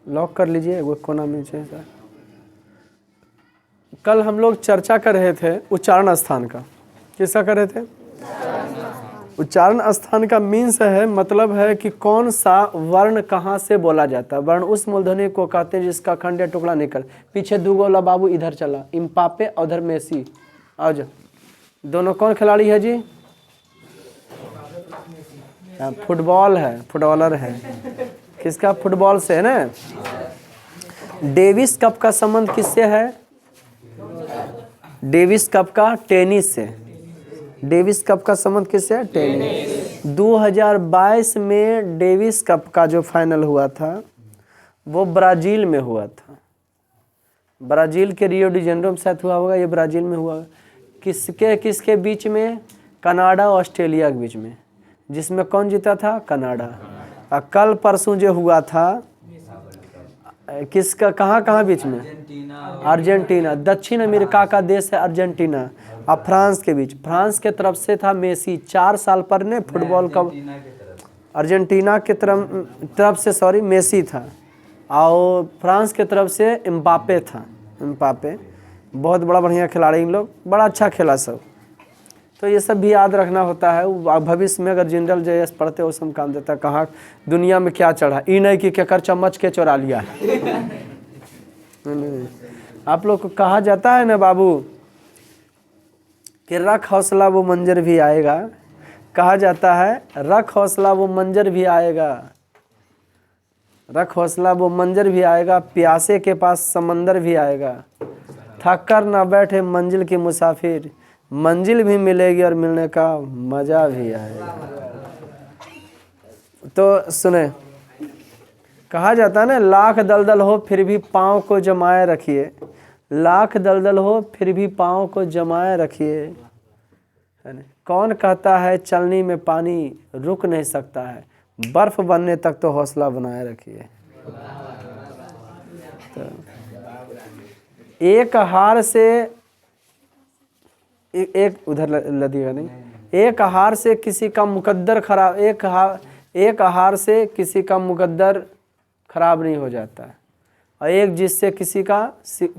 Lock कर लीजिए, वो कोना में चाहिए सर। कल हम लोग चर्चा कर रहे थे उच्चारण स्थान का। किसका कर रहे थे? उच्चारण स्थान का मीन्स है, मतलब है कि कौन सा वर्ण कहाँ से बोला जाता है। वर्ण उस मूलध्वनि को कहते हैं जिसका खंड या टुकड़ा निकल। पीछे दूगोला बाबू इधर चला, इम्पापे और उधर मेसी। आज दोनों कौन खिलाड़ी है जी? फुटबॉल है, फुटबॉलर है। किसका? फुटबॉल से है ना। डेविस कप का संबंध किससे है? डेविस कप का टेनिस से। डेविस कप का संबंध किससे है? टेनिस। 2022 में डेविस कप का जो फाइनल हुआ था वो ब्राजील में हुआ था। ब्राजील के रियो डी जेनेरो में शायद हुआ होगा, ये ब्राजील में हुआ। किसके किसके बीच में? कनाडा और ऑस्ट्रेलिया के बीच में। जिसमें कौन जीता था? कनाडा। और कल परसों जो हुआ था किसका, कहाँ बीच में? अर्जेंटीना। दक्षिण अमेरिका का देश है अर्जेंटीना और फ्रांस के बीच। फ्रांस के तरफ से था मेसी, 4 साल पर ने फुटबॉल का। अर्जेंटीना के तरफ से सॉरी मेसी था और फ्रांस के तरफ से एम्बापे था। एम्बापे बहुत बड़ा बढ़िया खिलाड़ी, इन लोग बड़ा अच्छा खेला सब। तो ये सब भी याद रखना होता है। भविष्य में अगर जनरल JS पढ़ते हो सब काम देता है। कहाँ दुनिया में क्या चढ़ा, ई नहीं कि केकर चम्मच के चोरा लिया है। आप लोग को कहा जाता है ना बाबू कि रख हौसला वो मंजर भी आएगा। कहा जाता है रख हौसला वो मंजर भी आएगा, रख हौसला वो मंजर भी आएगा, प्यासे के पास समंदर भी आएगा। थक कर ना बैठे मंजिल के मुसाफिर, मंजिल भी मिलेगी और मिलने का मजा भी आएगा। तो सुने, कहा जाता है ना लाख दलदल हो फिर भी पाँव को जमाए रखिए, लाख दलदल हो फिर भी पाँव को जमाए रखिए। कौन कहता है चलनी में पानी रुक नहीं सकता है, बर्फ बनने तक तो हौसला बनाए रखिए। तो एक हार से एक उधर लदिएगा नहीं, एक हार से किसी का मुकद्दर खराब, एक हार से किसी का मुकद्दर खराब नहीं हो जाता है और एक जीत से किसी का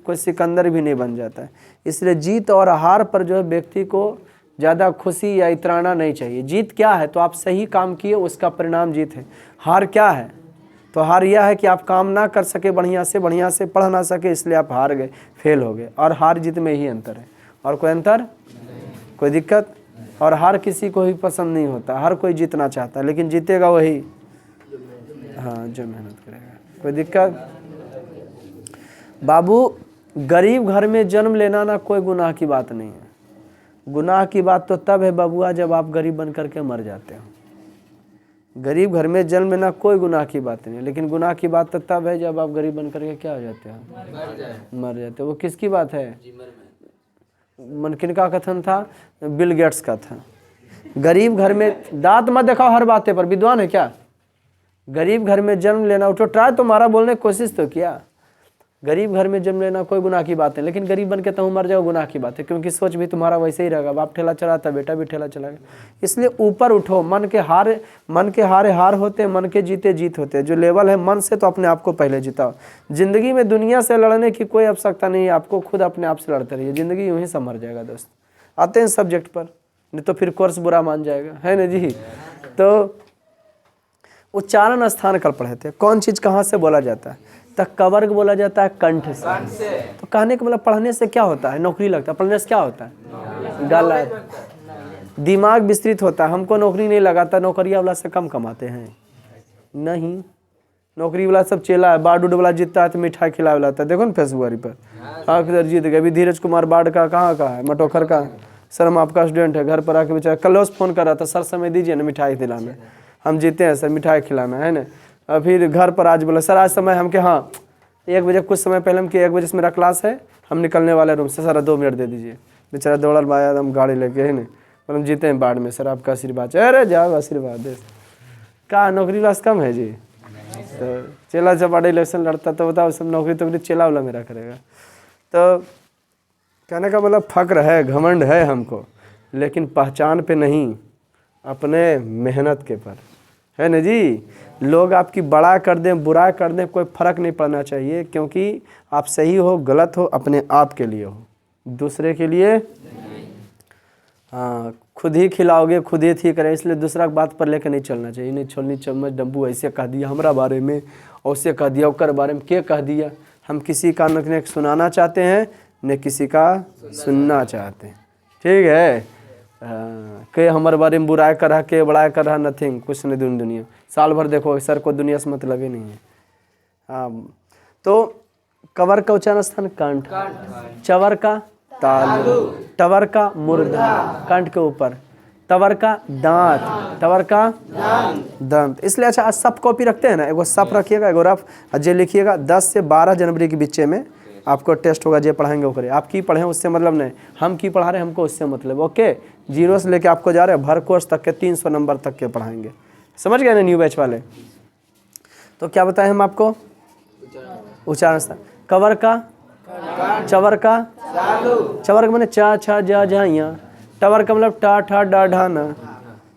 कोई सिकंदर भी नहीं बन जाता है। इसलिए जीत और हार पर जो है व्यक्ति को ज़्यादा खुशी या इतराना नहीं चाहिए। जीत क्या है? तो आप सही काम किए, उसका परिणाम जीत है। हार क्या है? तो हार यह है कि आप काम ना कर सके, बढ़िया से पढ़ ना सके, इसलिए आप हार गए, फेल हो गए। और हार जीत में ही अंतर है, और कोई अंतर, कोई दिक्कत। और हार किसी को भी पसंद नहीं होता, हर कोई जीतना चाहता है, लेकिन जीतेगा वही हाँ जो मेहनत करेगा। कोई दिक्कत? बाबू गरीब घर में जन्म लेना ना कोई गुनाह की बात नहीं है। गुनाह की बात तो तब है बबुआ जब आप गरीब बन करके मर जाते हो। गरीब घर में जन्म लेना कोई गुनाह की बात नहीं है, लेकिन गुनाह की बात तो तब है जब आप गरीब बन करके क्या हो जाते हो? मर जाते हो। वो किसकी बात है? किनका कथन था? बिल गेट्स का था। गरीब घर में, दांत मत दिखाओ हर बातें पर, विद्वान है क्या? गरीब घर में जन्म लेना, उठो ट्राई तो मारा, बोलने की कोशिश तो किया। गरीब घर में जन्म लेना कोई गुनाह की बात है, लेकिन गरीब बन के तुम मर जाओ गुनाह की बात है, क्योंकि सोच भी तुम्हारा वैसे ही रहेगा। बाप ठेला चलाता, बेटा भी ठेला चलाएगा। इसलिए ऊपर उठो। मन के हारे हार होते, मन के जीते जीत होते। जो लेवल है मन से, तो अपने आप को पहले जिताओ। जिंदगी में दुनिया से लड़ने की कोई आवश्यकता नहीं है, आपको खुद अपने आप से लड़ते रहिए। जिंदगी यूं ही संभर जाएगा दोस्त। आते हैं सब्जेक्ट पर, नहीं तो फिर कोर्स बुरा मान जाएगा, है ना जी। तो उच्चारण स्थान कल पढ़े थे। कौन चीज कहाँ से बोला जाता है? तक वर्ग बोला जाता है कंठ से। तो कहने का मतलब पढ़ने से क्या होता है? नौकरी लगता है। पढ़ने से क्या होता है? गलत, दिमाग विस्तृत होता है। हमको नौकरी नहीं लगाता, नौकरिया वाला से कम कमाते हैं नहीं। नौकरी वाला सब चेला है, बाड उड वाला जीतता है तो मिठाई खिला लाता है। देखो ना फेसबुक पर, हाँ किधर जीत गए। अभी धीरज कुमार बाड का कहाँ का है? मटोखर का। सर हम आपका स्टूडेंट है, घर पर आके बेचारा कल रोज फोन कर रहा था, सर समय दीजिए ना मिठाई दिलाना, हम जीते हैं सर, मिठाई खिलाना है ना। और फिर घर पर आज बोला सर आज समय हम के हाँ 1 बजे, कुछ समय पहले हम कि 1 बजे से मेरा क्लास है, हम निकलने वाले रूम से, सर 2 मिनट दे दीजिए। बेचारा दौड़ल बाया हम गाड़ी लेके, है ना। और हम जीते हैं बाढ़ में, सर आपका आशीर्वाद। अरे जाओ आशीर्वाद दे। का नौकरी वास कम है जी? तो चेला चपाटा इलेक्शन लड़ता तो बताओ सब नौकरी चेला वाला मेरा करेगा। तो कहने का मतलब फक्र है, घमंड है हमको, लेकिन पहचान पे नहीं, अपने मेहनत के पर, है ना जी। लोग आपकी बड़ा कर दें बुरा कर दें कोई फ़र्क नहीं पड़ना चाहिए, क्योंकि आप सही हो गलत हो अपने आप के लिए हो, दूसरे के लिए। हाँ, खुद ही खिलाओगे खुद ही ठीक करे, इसलिए दूसरा की बात पर लेकर नहीं चलना चाहिए। नहीं छोलनी चम्मच डब्बू ऐसे कह दिया हमारा बारे में, वैसे कह दिया ओकर बारे में, के कह दिया। हम किसी का न सुनाना चाहते हैं न किसी का सुनना चाहते हैं, ठीक है। के हमारे बारे में बुराई कर रहा, के बड़ाई कर रहा, नथिंग, कुछ नहीं दुनिया। साल भर देखो सर को दुनिया से मतलब ही नहीं है। हाँ, तो कवर का उच्चारण स्थान कंठ, चवर का तालु, टवर का मूर्धा कंठ के ऊपर, तवर का दांत, तवर का दंत। इसलिए अच्छा सप कॉपी रखते हैं ना, एगो सप रखिएगा एगो रफ, जे लिखिएगा 10 से 12 जनवरी के बीच में आपको टेस्ट होगा, जे पढ़ाएंगे वो करें। आप की पढ़ें उससे मतलब नहीं, हम की पढ़ा रहे हैं हमको उससे मतलब। ओके, 0 से लेके आपको जा रहे हैं भर कोर्स तक के 300 नंबर तक के पढ़ाएंगे, समझ गए ना न्यू बैच वाले। तो क्या बताएं हम आपको, उच्चारण स्थान कवर का, चवर का, चवर का मैंने चा छा जा जा यहाँ, टवर का मतलब टा ठा डा ढा ना,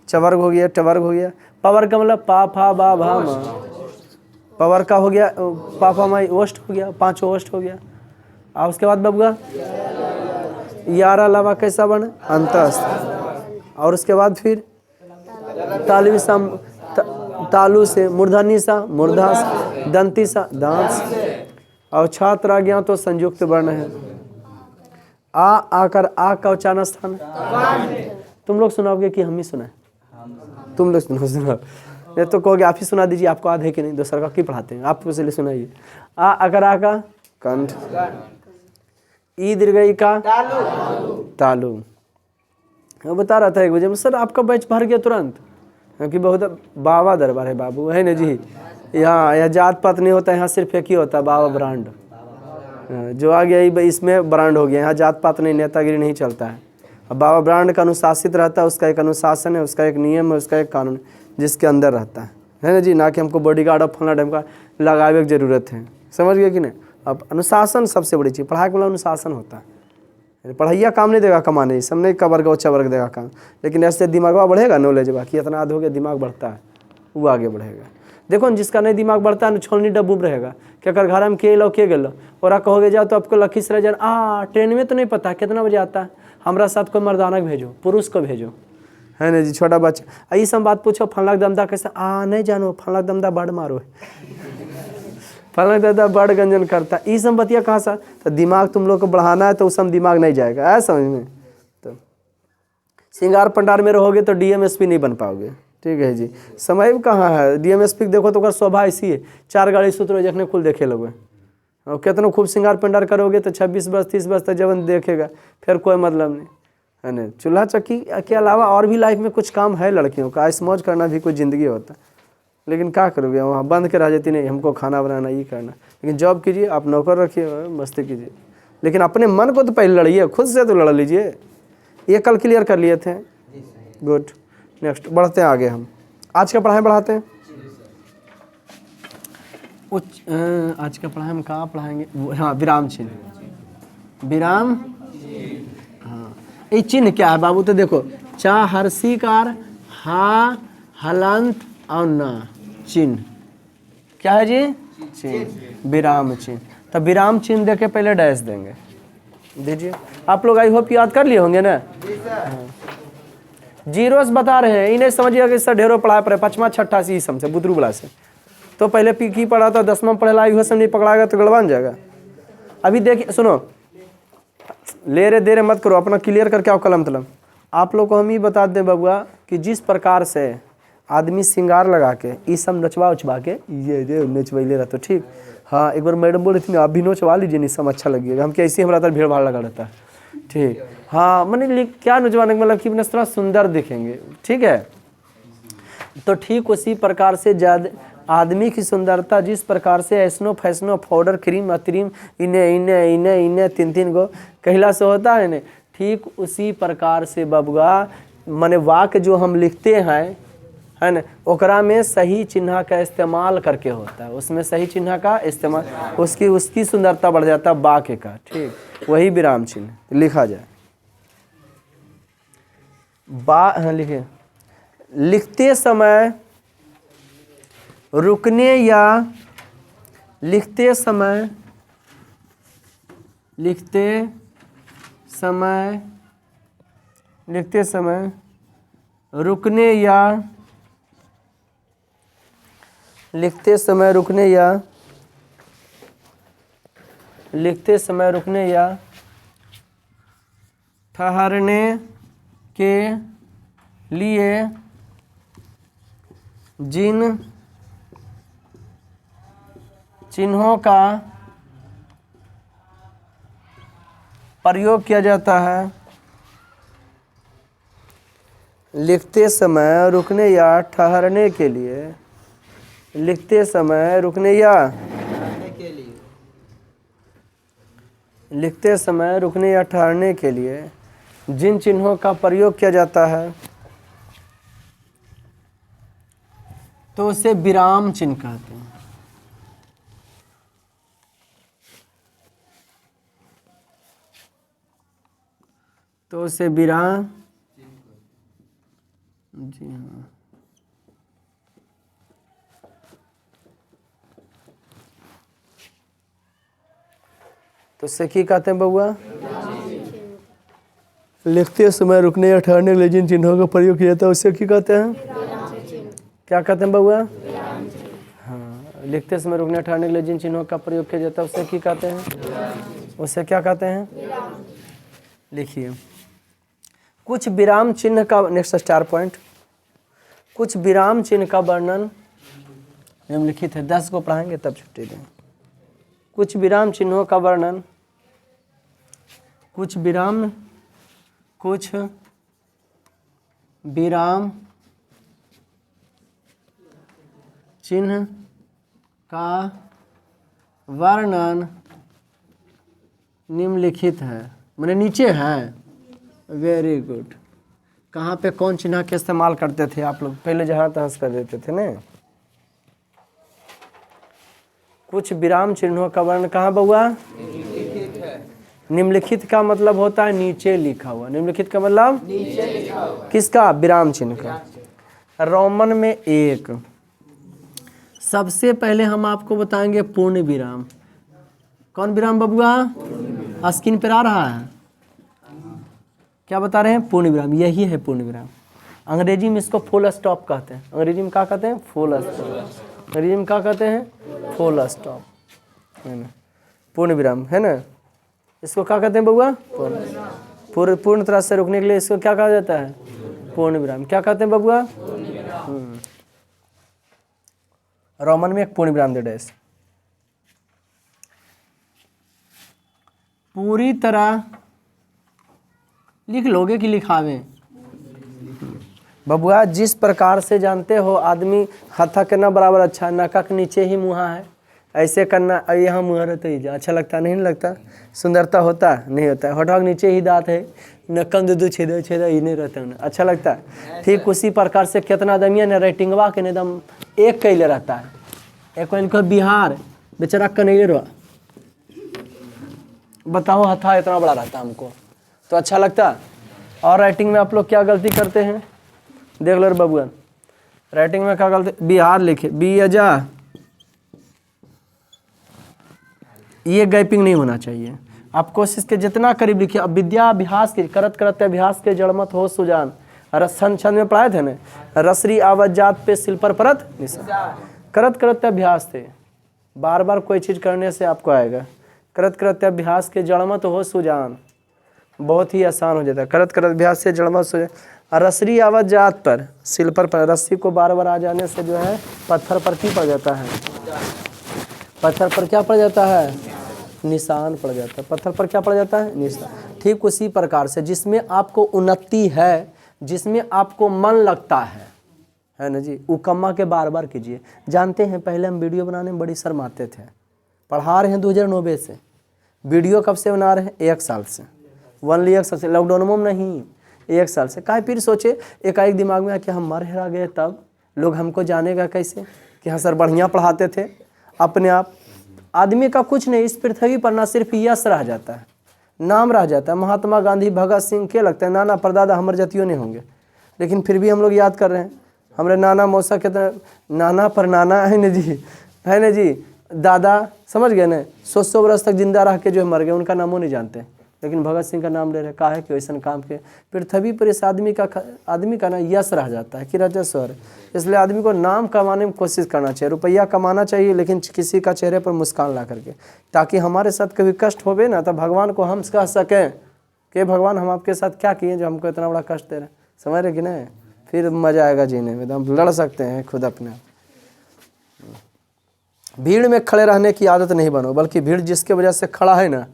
चवर्ग हो गया, टवर्ग हो गया। पवर का मतलब पा फा बा भा मा, पवर का हो गया पा फा माई ओष्ट हो गया, 5 ओष्ट हो गया। और उसके बाद बबुआ यारा लावा कैसा बने अंतस्थ, और उसके बाद फिर तालवी सा तालु से, मूर्धनी सा मूर्धा से, दंती सा दांत से, और छात्र आ गया तो संयुक्त वर्ण है। आ आकर आ का उच्चारण स्थान, तुम लोग सुनाओगे कि हम ही सुनाए? तुम लोग सुनाओ, नहीं तो कहोगे आप ही सुना दीजिए, आपको याद है कि नहीं, दूसरा का क्यों पढ़ाते हैं, आप इसलिए सुनाइए। आ अगर आ का कंठ, ई दीर्घ ई का तालु। मैं बता रहा था एक बजे में, सर आपका बैच भर गया तुरंत, क्योंकि बहुत बाबा दरबार है बाबू, है ना जी। यहाँ जात पात नहीं होता, यहाँ सिर्फ एक ही होता है बाबा ब्रांड। जो आ गया इसमें ब्रांड हो गया, यहाँ जात पात नहीं नेतागिरी नहीं चलता है। अब बाबा ब्रांड का अनुशासित रहता है, उसका एक अनुशासन है, उसका एक नियम है, उसका एक कानून जिसके अंदर रहता है ना जी। ना कि हमको बॉडीगार्ड और फलना टाइम का लगावे की ज़रूरत है, समझ गए कि नहीं। अब अनुशासन सबसे बड़ी चीज़, पढ़ाई का मतलब अनुशासन होता है। पढ़ाइया काम नहीं देगा कमाने, सब नहीं का वर्ग अच्छा वर्ग देगा काम, लेकिन ऐसे दिमाग बढ़ेगा, नॉलेज बाकी इतना आध हो गया दिमाग बढ़ता है, वो आगे बढ़ेगा। देखो जिसका नहीं दिमाग बढ़ता है छोलनी डब्बू रहेगा, क्या कर घर में के लो के गलो, और कहोगे जाओ तो आपको लखीसराय जाना, ट्रेन में तो नहीं पता कितना बजे आता है, हमारा साथ कोई मर्दाना भेजो, पुरुष को भेजो, है ना जी, छोटा बच्चा। ये सब बात पूछो, फलक दमदा कैसे नहीं जानो, फलक दमदा बड़ मारो, फलक दमदा बड़ गंजन करता, ये सब बतिया कहाँ सा। तो दिमाग तुम लोग को बढ़ाना है तो उस समय दिमाग नहीं जाएगा, है समझ में। तो श्रृंगार पंडार में रहोगे तो DMSP नहीं बन पाओगे, ठीक है जी। समय कहाँ है, DMSP देखो तो स्वभाव ऐसी है, 4 गाड़ी सूत्र जखने खुल देखे लोगे, और कितना खूब श्रृंगार पंडार करोगे तो 26 वर्ष 30 वर्ष तक जब देखेगा, फिर कोई मतलब नहीं, है ना। चूल्हा चक्की के अलावा और भी लाइफ में कुछ काम है लड़कियों का, ऐश मौज करना भी कोई ज़िंदगी होता है, लेकिन क्या करोगे, वहाँ बंद के रह जाती, नहीं हमको खाना बनाना ये करना। लेकिन जॉब कीजिए, आप नौकर रखिए, मस्ती कीजिए, लेकिन अपने मन को तो पहले लड़िए, खुद से तो लड़ लीजिए। ये कल क्लियर कर लिए थे, गुड। नेक्स्ट बढ़ते हैं आगे, हम आज का पढ़ाई बढ़ाते हैं। आज का पढ़ाई हम कहाँ पढ़ाएंगे, हाँ विराम चिन्ह, विराम, हाँ ये चिन्ह क्या है बाबू, तो देखो चा हर्षिकार, हा हलंत और ना, चिन्ह क्या है जी, चिन्ह, विराम चिन्ह। तो विराम चिन्ह देके पहले डैश देंगे, दीजिए। आप लोग आई होप याद कर लिए होंगे ना। जीरोस बता रहे हैं, इन्हें समझिए कि सर ढेरों पढ़ा पड़े 5वां 6ठा से से बुतरू बला से, तो पहले पी की पढ़ा था 10वां पढ़ेला इहो सब नहीं पकड़ाएगा तो गड़बड़ जाएगा। अभी देखिए सुनो, ले रे दे रे मत करो, अपना क्लियर करके आओ कलम तलम। आप लोग को हम ही बता दें बबुआ कि जिस प्रकार से आदमी श्रृंगार लगा के ये सब नचवा उचवा के ये नचवैले रहता, ठीक। हाँ एक बार मैडम बोल रही थी आप भी नचवा लीजिए, नहीं सब अच्छा लगेगा, हम कैसे हमारा तो भीड़ भाड़ लगा रहता है, ठीक। हाँ मैंने क्या नचवाने का मतलब कि अपने थोड़ा सुंदर दिखेंगे, ठीक है। तो ठीक उसी प्रकार से ज्यादा आदमी की सुंदरता जिस प्रकार से ऐसनो फैसनो पाउडर क्रीम अतरीम इन्हें इन्हें इन्हें इन्हें 3-3 गो कहला से होता है ना, ठीक उसी प्रकार से बबुआ माने वाक्य जो हम लिखते हैं, है ना, ओकरा में सही चिन्ह का इस्तेमाल करके होता है, उसमें सही चिन्ह का इस्तेमाल, उसकी सुंदरता बढ़ जाता है वाक्य का, ठीक। वही विराम चिन्ह लिखा जाए। हाँ लिखे, लिखते समय रुकने या लिखते समय रुकने या ठहरने के लिए जिन चिन्हों का प्रयोग किया जाता है, लिखते समय रुकने या ठहरने के लिए, लिखते समय रुकने या ठहरने के लिए जिन चिन्हों का प्रयोग किया जाता है तो उसे विराम चिन्ह कहते हैं। तो उसे विराम, जी हाँ, तो उसे क्या कहते हैं बउआ? लिखते समय रुकने या ठहरने के लिए जिन चिन्हों का प्रयोग किया जाता है उसे क्या कहते हैं? क्या कहते हैं बउआ? हाँ, लिखते समय रुकने या ठहरने के लिए जिन चिन्हों का प्रयोग किया जाता है उसे क्या कहते हैं? उसे क्या कहते हैं? लिखिए, कुछ विराम चिन्ह का, नेक्स्ट स्टार पॉइंट, कुछ विराम चिन्ह का वर्णन निम्नलिखित है। 10 को पढ़ाएंगे तब छुट्टी दें। कुछ विराम चिन्हों का वर्णन, कुछ विराम चिन्ह का वर्णन निम्नलिखित है, मैंने नीचे है। Very good. कहाँ पे कौन चिन्ह के इस्तेमाल करते थे आप लोग? पहले जहाँ तहस कर देते थे ना। कुछ विराम चिन्हों का वर्णन कहाँ बउआ? निम्नलिखित का मतलब होता है नीचे लिखा हुआ। निम्नलिखित का मतलब नीचे लिखा हुआ। किसका? विराम चिन्ह का। रोमन में 1। सबसे पहले हम आपको बताएंगे पूर्ण विराम। कौन विराम बबुआ? स्क्रीन पर आ रहा है। क्या बता रहे हैं? पूर्ण विराम। यही है पूर्ण विराम। अंग्रेजी में इसको फुल स्टॉप कहते हैं। अंग्रेजी में क्या कहते हैं? Full stop. अंग्रेजी में क्या कहते हैं? फुल स्टॉप, है ना? पूर्ण विराम, है ना? इसको क्या कहते हैं बउआ? पूर्ण तरह से रुकने के लिए इसको क्या कहा जाता है? पूर्ण विराम। क्या कहते हैं बबुआ? रोमन में एक पूर्ण विराम दे डैश। पूरी तरह लिख लोगे कि लिखावे? बबुआ जिस प्रकार से जानते हो आदमी हथा करना बराबर अच्छा, नका के नीचे ही मुँहा है, ऐसे करना, यहाँ मुँह रहता ही अच्छा लगता नहीं लगता? सुंदरता होता नहीं होता है? होठा के नीचे ही दांत है, नक्कन दो छेदा ही नहीं रहता है, अच्छा लगता है? ठीक उसी प्रकार से कितना आदमी ने राइटिंगवा के एकदम एक कैले रहता है। एक को बिहार बेचारा कनैले रहा, बताओ हथा इतना बड़ा रहता हमको तो अच्छा लगता? और राइटिंग में आप लोग क्या गलती करते हैं देख लो बबुआ। राइटिंग में क्या गलती? बिहार लिखे बियजा, ये गैपिंग नहीं होना चाहिए। आप कोशिश के जितना करीब लिखिए। अब विद्या अभ्यास के करत करत अभ्यास के जड़मत हो सुजान, रसन छंद में पढ़ाए थे ना, रसरी आवत जात पे सिल पर परत निशान। करत करत अभ्यास थे, बार बार कोई चीज़ करने से आपको आएगा। करत करत अभ्यास के जड़मत हो सुजान, बहुत ही आसान हो जाता है। करत करत अभ्यास से जड़मत सुजान। रसरी आवत जात पर सिल पर रस्सी को बार बार आ जाने से जो है पत्थर पर की पड़ जाता है? पत्थर पर क्या पड़ जाता है? निशान पड़ जाता है। पत्थर पर क्या पड़ जाता है? निशान। ठीक उसी प्रकार से जिसमें आपको उन्नति है, जिसमें आपको मन लगता है ना जी, उकम्मा के बार बार कीजिए। जानते हैं पहले हम वीडियो बनाने में बड़ी शर्माते थे। पढ़ा रहे हैं 2009 से, वीडियो कब से बना रहे हैं? 1 साल से। ओनली 1 साल से, लॉकडाउन में नहीं, 1 साल से। काहे फिर सोचे एकाएक दिमाग में कि हम मर हेरा गए, तब लोग हमको जानेगा कैसे कि हाँ सर बढ़िया पढ़ाते थे। अपने आप आदमी का कुछ नहीं, इस पृथ्वी पर ना सिर्फ यश रह जाता है, नाम रह जाता है। महात्मा गांधी, भगत सिंह के लगता है नाना परदादा हमर जतियों नहीं होंगे, लेकिन फिर भी हम लोग याद कर रहे हैं। हमारे नाना मौसा के नाना पर नाना है न जी, है न जी, दादा, समझ गए न, 100 वर्ष तक जिंदा रह के जो मर गए उनका नामों नहीं जानते, लेकिन भगत सिंह का नाम ले रहे। कहा है कि वैसा काम के पृथ्वी पर इस आदमी का ना यश रह जाता है कि राजस्वर। इसलिए आदमी को नाम कमाने में कोशिश करना चाहिए, रुपया कमाना चाहिए, लेकिन किसी का चेहरे पर मुस्कान ला करके, ताकि हमारे साथ कभी कष्ट होवे ना तो भगवान को हम कह सकें कि भगवान हम आपके साथ क्या किए जो हमको इतना बड़ा कष्ट दे रहे हैं, समझ रहे कि नहीं। फिर मजा आएगा जीने में, तो हम लड़ सकते हैं खुद अपने। भीड़ में खड़े रहने की आदत नहीं बनो, बल्कि भीड़ जिसके वजह से खड़ा है ना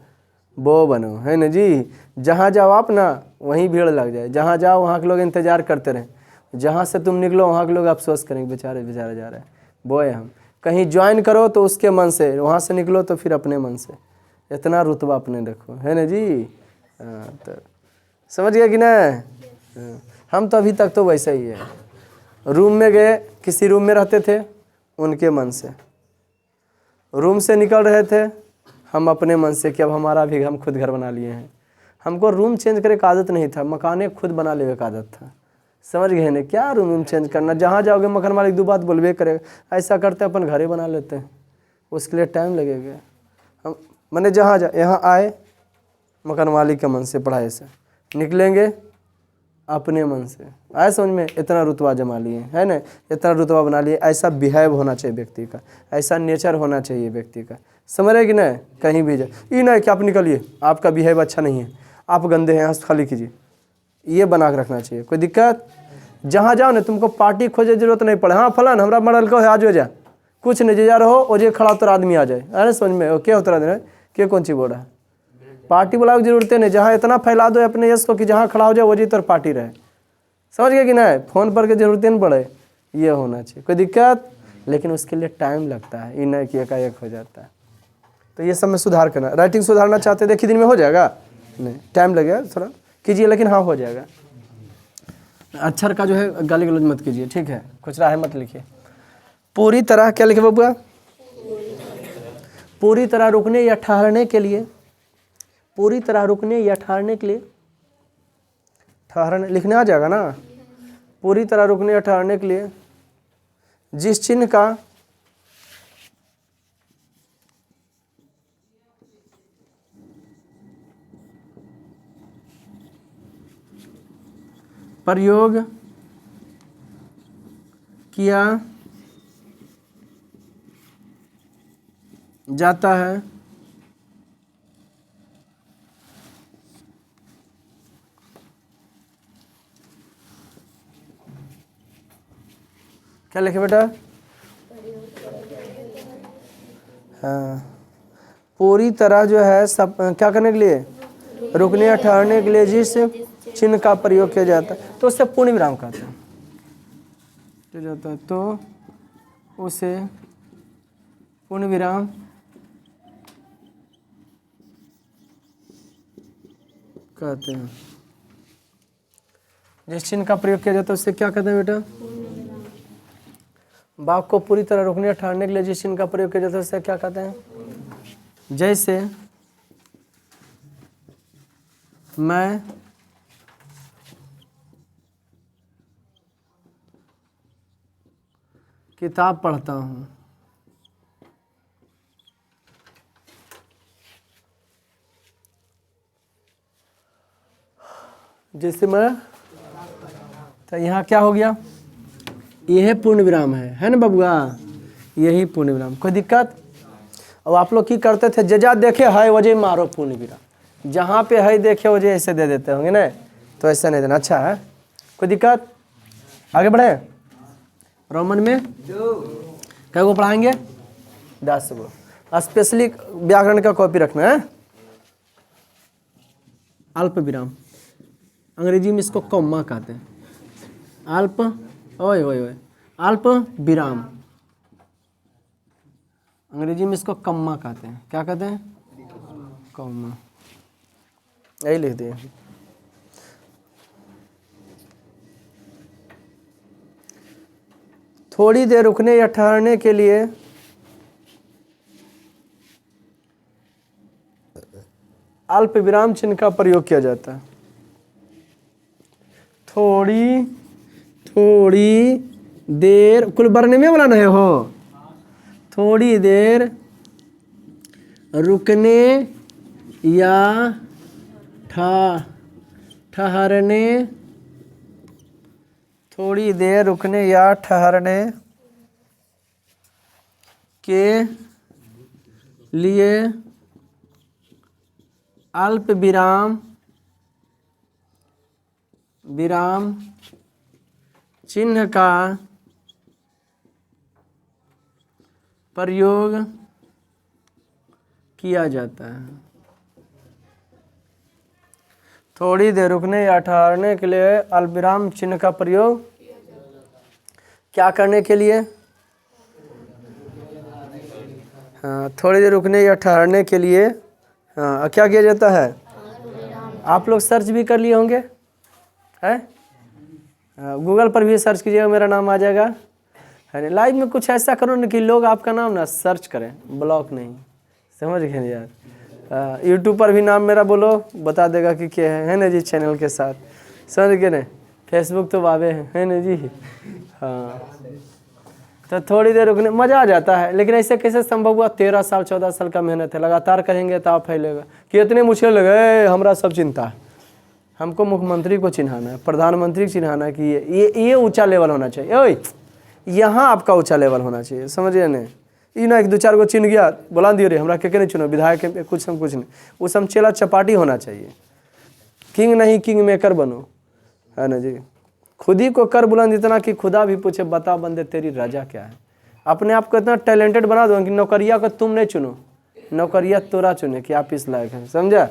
वो बनो, है ना जी। जहाँ जाओ आप ना वहीं भीड़ लग जाए, जहाँ जाओ वहाँ के लोग इंतजार करते रहें, जहाँ से तुम निकलो वहाँ के लोग अफसोस करेंगे बेचारे बेचारे जा रहे हैं, वो है हम। कहीं ज्वाइन करो तो उसके मन से, वहाँ से निकलो तो फिर अपने मन से, इतना रुतबा अपने रखो, है ना जी। तो समझ गया कि नहीं। हम तो अभी तक तो वैसा ही है, रूम में गए, किसी रूम में रहते थे उनके मन से, रूम से निकल रहे थे हम अपने मन से कि अब हमारा भी हम खुद घर बना लिए हैं। हमको रूम चेंज करने का आदत नहीं था, मकाने खुद बना लेने का आदत था, समझ गए ना। क्या रूम चेंज करना, जहाँ जाओगे मकान मालिक 2 बात बोलबे करेगा। ऐसा करते अपन घर ही बना लेते हैं, उसके लिए टाइम लगेगा। हम मैंने जहाँ यहाँ आए मकान मालिक के मन से, पढ़ाई से निकलेंगे अपने मन से, आए समझ में। इतना रुतबा जमा लिए, है ना, इतना रुतबा बना लिए। ऐसा बिहेव होना चाहिए व्यक्ति का, ऐसा नेचर होना चाहिए व्यक्ति का, समझ रहे कि नहीं। कहीं भी जाए ये नहीं कि आप निकलिए आपका बिहेव अच्छा नहीं है, आप गंदे हैं, यहाँ से खाली कीजिए, ये बना के रखना चाहिए। कोई दिक्कत, जहाँ जाओ ना तुमको पार्टी खोजे जरूरत नहीं पड़े। हाँ फलान हमारा मरल को है, आज हो जा, कुछ नहीं जा रहो ओजे खड़ा उतर आदमी आ जाए, अरे समझ में क्या उतरा देना क्या कौन चीज़ बोल रहा है। पार्टी बुलाओ की जरूरत नहीं, जहाँ इतना फैला दो अपने यश को कि जहाँ खड़ा हो जाए वो जी तो पार्टी रहे, समझ गए कि नहीं। फ़ोन पर के जरूरत नहीं पड़े, ये होना चाहिए। कोई दिक्कत, लेकिन उसके लिए टाइम लगता है, ये नहीं कि एकाएक हो जाता है। तो ये सब में सुधार करना। राइटिंग सुधारना चाहते देखिए दिन में हो जाएगा, नहीं टाइम लगेगा थोड़ा, कीजिए लेकिन हाँ हो जाएगा। अक्षर का जो है गाली गलौज मत कीजिए, ठीक है, कुछ राह मत लिखिए। पूरी तरह क्या लिखे बबुआ, पूरी तरह रुकने या ठहरने के लिए, पूरी तरह रुकने या ठहरने के लिए, ठहरने लिखने आ जाएगा ना। पूरी तरह रुकने या ठहरने के लिए जिस चिन्ह का प्रयोग किया जाता है क्या लिखे बेटा, हाँ पूरी तरह जो है सब क्या करने के लिए, रुकने या ठहरने के लिए जिस चिन्ह का प्रयोग किया जाता है तो उससे पूर्ण विराम कहते हैं, किया जाता है तो उसे पूर्ण विराम कहते हैं। जिस चिन्ह का प्रयोग किया जाता है उससे क्या कहते हैं बेटा, वाक्य को पूरी तरह रोकने या ठहरने के लिए जिस चिन्ह का प्रयोग किया जाता है उससे क्या कहते हैं। जैसे मैं किताब पढ़ता हूँ, जैसे मैं, तो यहाँ क्या हो गया, यह पूर्ण विराम है ना बबुआ, यही पूर्ण विराम। कोई दिक्कत। अब आप लोग की करते थे, जजा देखे है वजह मारो पूर्ण विराम, जहाँ पे है देखे वजह ऐसे दे देते होंगे ना, तो ऐसा नहीं देना। अच्छा है, कोई दिक्कत। आगे बढ़े, रोमन में क्या को पढ़ाएंगे, 10 गो। स्पेशली व्याकरण का कॉपी रखना है। अल्प विराम, अंग्रेजी में इसको कॉमा कहते हैं। अल्प ओए ओए ओए अल्प विराम, अंग्रेजी में इसको कम्मा कहते हैं। क्या कहते हैं, कॉमा, यही लिख दिए। थोड़ी देर रुकने या ठहरने के लिए अल्प विराम चिन्ह का प्रयोग किया जाता है। थोड़ी देर, कुल बरने में बोला नहीं हो, थोड़ी देर रुकने या ठहरने, थोड़ी देर रुकने या ठहरने के लिए अल्प विराम चिन्ह का प्रयोग किया जाता है। थोड़ी देर रुकने या ठहरने के लिए अल्पविराम चिन्ह का प्रयोग क्या करने के लिए? हाँ, थोड़ी देर रुकने या ठहरने के लिए हाँ क्या किया जाता है? आप लोग सर्च भी कर लिए होंगे, है गूगल पर भी सर्च कीजिएगा, मेरा नाम आ जाएगा, है ना। लाइव में कुछ ऐसा करो ना कि लोग आपका नाम ना सर्च करें, ब्लॉक नहीं, समझ गए यार। यूट्यूब पर भी नाम मेरा बोलो, बता देगा कि क्या है ना जी, चैनल के साथ, समझ गए ना। फेसबुक तो वावे है ना जी। हाँ, तो थोड़ी देर रुकने मज़ा आ जाता है, लेकिन ऐसे कैसे संभव हुआ? 13 साल 14 साल का मेहनत है, लगातार करेंगे तो आप फैलेगा। कितने मुश्किल लगे, हमरा सब चिंता है, हमको मुख्यमंत्री को चिन्हाना है, प्रधानमंत्री को चिन्हाना है कि ये ऊंचा लेवल होना चाहिए, ओए यहाँ आपका ऊंचा लेवल होना चाहिए, समझिए ना। ये ना एक दो चार को चिन्ह गया, बोला दियो रे हमरा के नहीं चुनो, विधायक कुछ नहीं, वो सब चेला चपाटी होना चाहिए। किंग नहीं किंग मेकर बनो, है ना जी। खुद ही को कर बुलंद इतना कि खुदा भी पूछे बता बंदे तेरी रजा क्या है। अपने आप को इतना टैलेंटेड बना दो कि नौकरिया को तुम नहीं चुनो, नौकरिया तोरा चुने कि आप इस लायक हैं, समझा।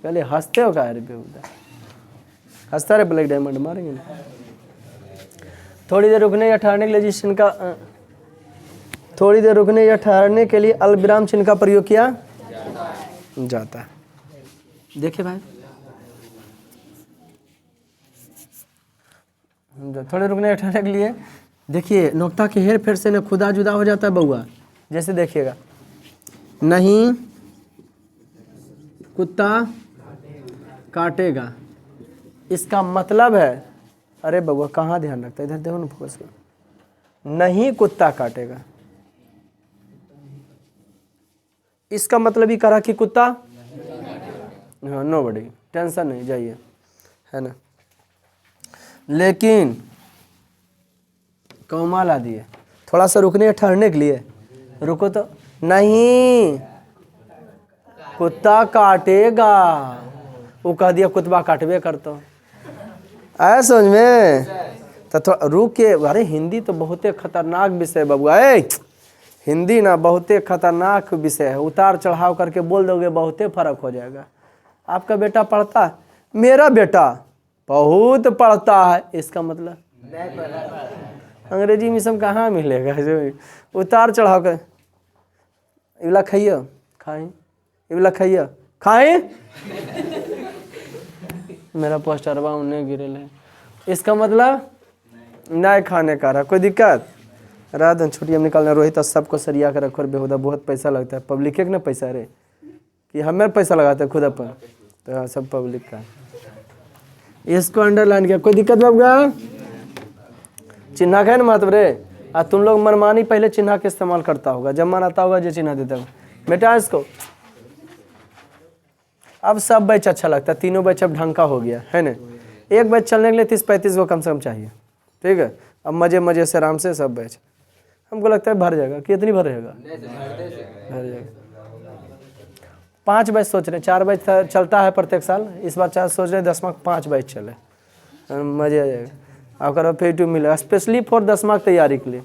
पहले हंसते हो क्या रे बेहुदा, हंसता रे ब्लैक डायमंड मारेंगे ना। थोड़ी देर रुकने या ठहरने के लिए जिस चिन्ह का थोड़ी देर रुकने या ठहरने के लिए अल्पविराम चिन्ह का प्रयोग किया जाता है। देखिए भाई, थोड़े रुकने या ठहरने के लिए, देखिए नोक्ता के हेर फेर से न खुदा जुदा हो जाता है बउआ। जैसे देखिएगा, नहीं कुत्ता काटेगा, इसका मतलब है, अरे बउआ कहाँ ध्यान रखता है, इधर देखो ना, फोकस करो। नहीं कुत्ता काटेगा, इसका मतलब ही करा कि कुत्ता, हाँ नो बड़ी टेंशन नहीं, जाइए, है ना। लेकिन कौमा ला दिए, थोड़ा सा रुकने या ठहरने के लिए, रुको तो, नहीं कुत्ता काटेगा, वो कह दिया कुत्ता काटबे करता, आया समझ में। तो थोड़ा रुक के, अरे हिंदी तो बहुत खतरनाक विषय बबुआ, हिंदी ना बहुत खतरनाक विषय है, उतार चढ़ाव करके बोल दोगे बहुत फर्क हो जाएगा। आपका बेटा पढ़ता है, मेरा बेटा बहुत पढ़ता है, इसका मतलब अंग्रेजी में सब कहाँ मिलेगा जो उतार चढ़ाव कर, इवला खाइए खाएं, इवला खाइए खाएं, मेरा पोस्टरवा उन्हें गिरल है, इसका मतलब नहीं खाने का रहा, कोई दिक्कत। रात दिन छुट्टी हम निकालना, रोहित सबको सरिया कर रखो, बेहुदा बहुत पैसा लगता है, पब्लिक के ना पैसा रे, कि हमें पैसा लगाते हैं खुद अपन, तो सब पब्लिक का। इसको अंडरलाइन किया, कोई दिक्कत बाबूगा, चिन्हा का है ना महत्व रे। तुम लोग मनमानी पहले चिन्हा के इस्तेमाल करता होगा, जब मन आता होगा जो चिन्हा देता होगा, बेटा इसको। अब सब बैच अच्छा लगता है, तीनों बैच अब ढंग का हो गया है ना। एक बैच चलने के लिए 30-35 को कम से कम चाहिए, ठीक है। अब मजे मजे से आराम से सब बैच, हमको लगता है भर जाएगा, कितनी भर रहेगा, भर जाएगा। 5 बैच सोच रहे, 4 बैच चलता है प्रत्येक साल, इस बार 4 सोच रहे 10वां 5 बैच चले, मजे आ जाएगा। अगर फिर मिलेगा स्पेशली फॉर 10वां तैयारी के लिए,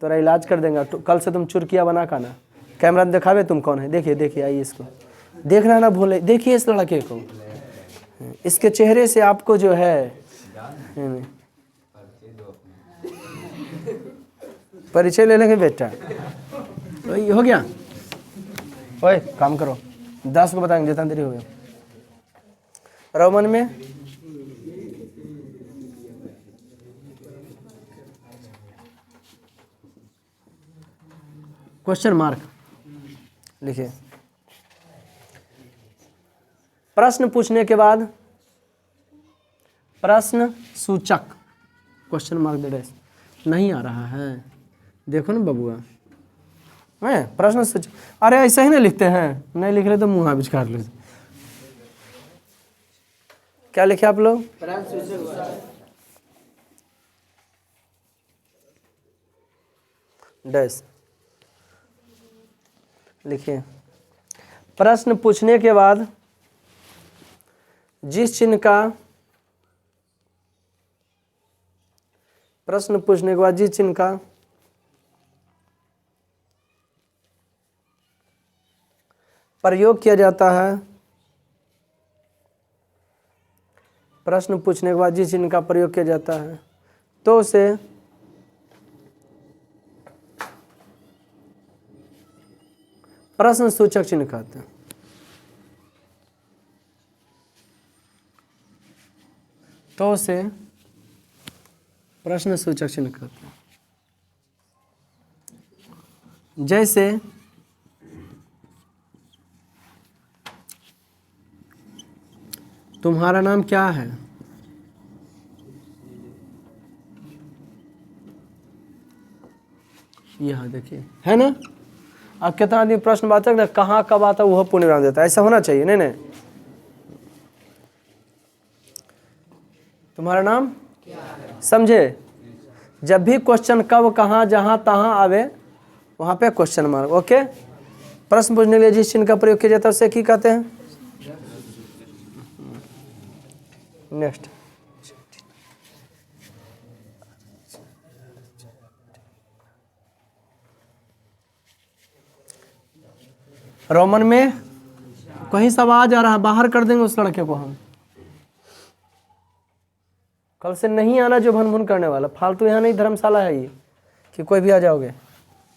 तोरा इलाज कर देंगे। कल से तुम चुरकिया बना का ना, कैमरा में दिखावे तुम कौन है, देखिए देखिए, आइए इसको देखना ना भूले, देखिए इस लड़के को, इसके चेहरे से आपको जो है परिचय ले लेंगे बेटा। हो गया, ओए काम करो, 10 को बताएंगे जितना देरी हो गया। रोमन में क्वेश्चन मार्क लिखिए, प्रश्न पूछने के बाद प्रश्न सूचक, क्वेश्चन मार्क दे डैश नहीं आ रहा है। देखो ना बबुआ, है प्रश्न सोच, अरे ऐसा ही ना लिखते हैं, नहीं लिख रहे तो मुँह बिचकार लो। क्या लिखे आप लोग? डैश लिखिए। प्रश्न पूछने के बाद जिस चिन्ह का प्रश्न पूछने के बाद जिस चिन्ह का प्रयोग किया जाता है, प्रश्न पूछने के बाद जिस चिन्ह का प्रयोग किया जाता है तो उसे प्रश्न सूचक चिन्ह कहते हैं। तो उसे प्रश्न सूचक चिन्ह कहते हैं। जैसे तुम्हारा नाम क्या है? यहाँ देखिए, है ना। अब कितना आदमी प्रश्नवाचक ना कहाँ कब आता है वह पूर्ण विराम देता है, ऐसा होना चाहिए। नहीं नहीं, तुम्हारा नाम समझे। जब भी क्वेश्चन कब कहाँ जहाँ तहाँ आवे वहाँ पे क्वेश्चन मार्क। ओके, प्रश्न पूछने के लिए जिस चिन्ह का प्रयोग किया जाता है उसे क्या कहते हैं? नेक्स्ट, रोमन में कहीं सब आ जा रहा है, बाहर कर देंगे उस लड़के को हम। कल से नहीं आना जो भन भन करने वाला, फालतू यहाँ नहीं धर्मशाला है ये कि कोई भी आ जाओगे।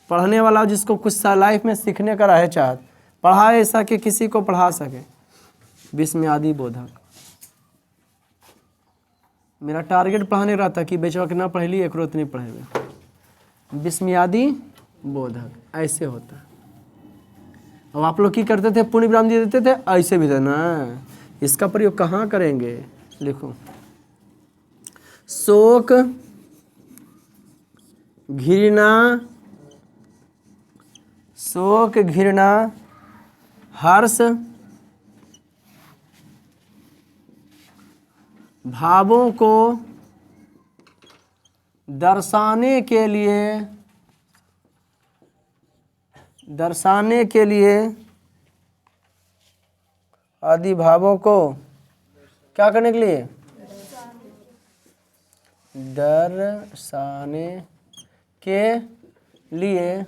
पढ़ने वाला जिसको कुछ लाइफ में सीखने का रहे चाहत, पढ़ाए ऐसा कि किसी को पढ़ा सके। विस्मयादि बोधक, मेरा टारगेट पढ़ाने रहता कि बेचवा के ना पढ़ ली एक रोत नहीं पढ़ेगा। विस्मयादि बोधक ऐसे होता है। अब आप लोग की करते थे, पूर्ण विराम दे देते थे, ऐसे भी देना। इसका प्रयोग कहाँ करेंगे? लिखो, शोक, घृणा, शोक घृणा, हर्ष, भावों को दर्शाने के लिए आदि भावों को क्या करने के लिए? दर्शाने के लिए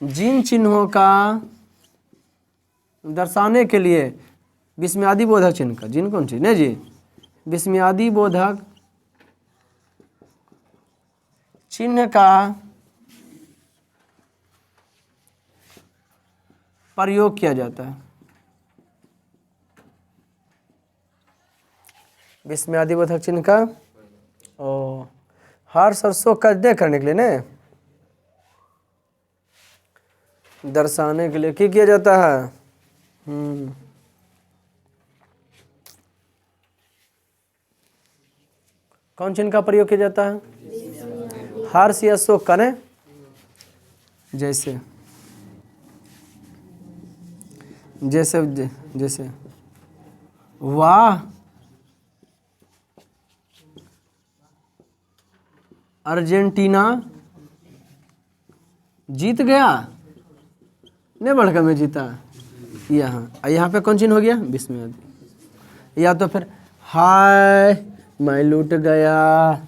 जिन चिन्हों का दर्शाने के लिए विस्मयादि बोधक चिन्ह का, जिन कौन चीज नहीं जी, विस्मयादि बोधक चिन्ह का प्रयोग किया जाता है। विस्मयादि बोधक चिन्ह का हर्ष और शोक का दे करने के लिए ना, दर्शाने के लिए क्या किया जाता है? कौन चिन्ह का प्रयोग किया जाता है? हर्ष या शोक का ने। जैसे जैसे जैसे वाह अर्जेंटीना जीत गया, नहीं बढ़कर में जीता। यहाँ पे कौन चिन्ह हो गया? विस्मयादि। या तो फिर हाय मैं लूट गया,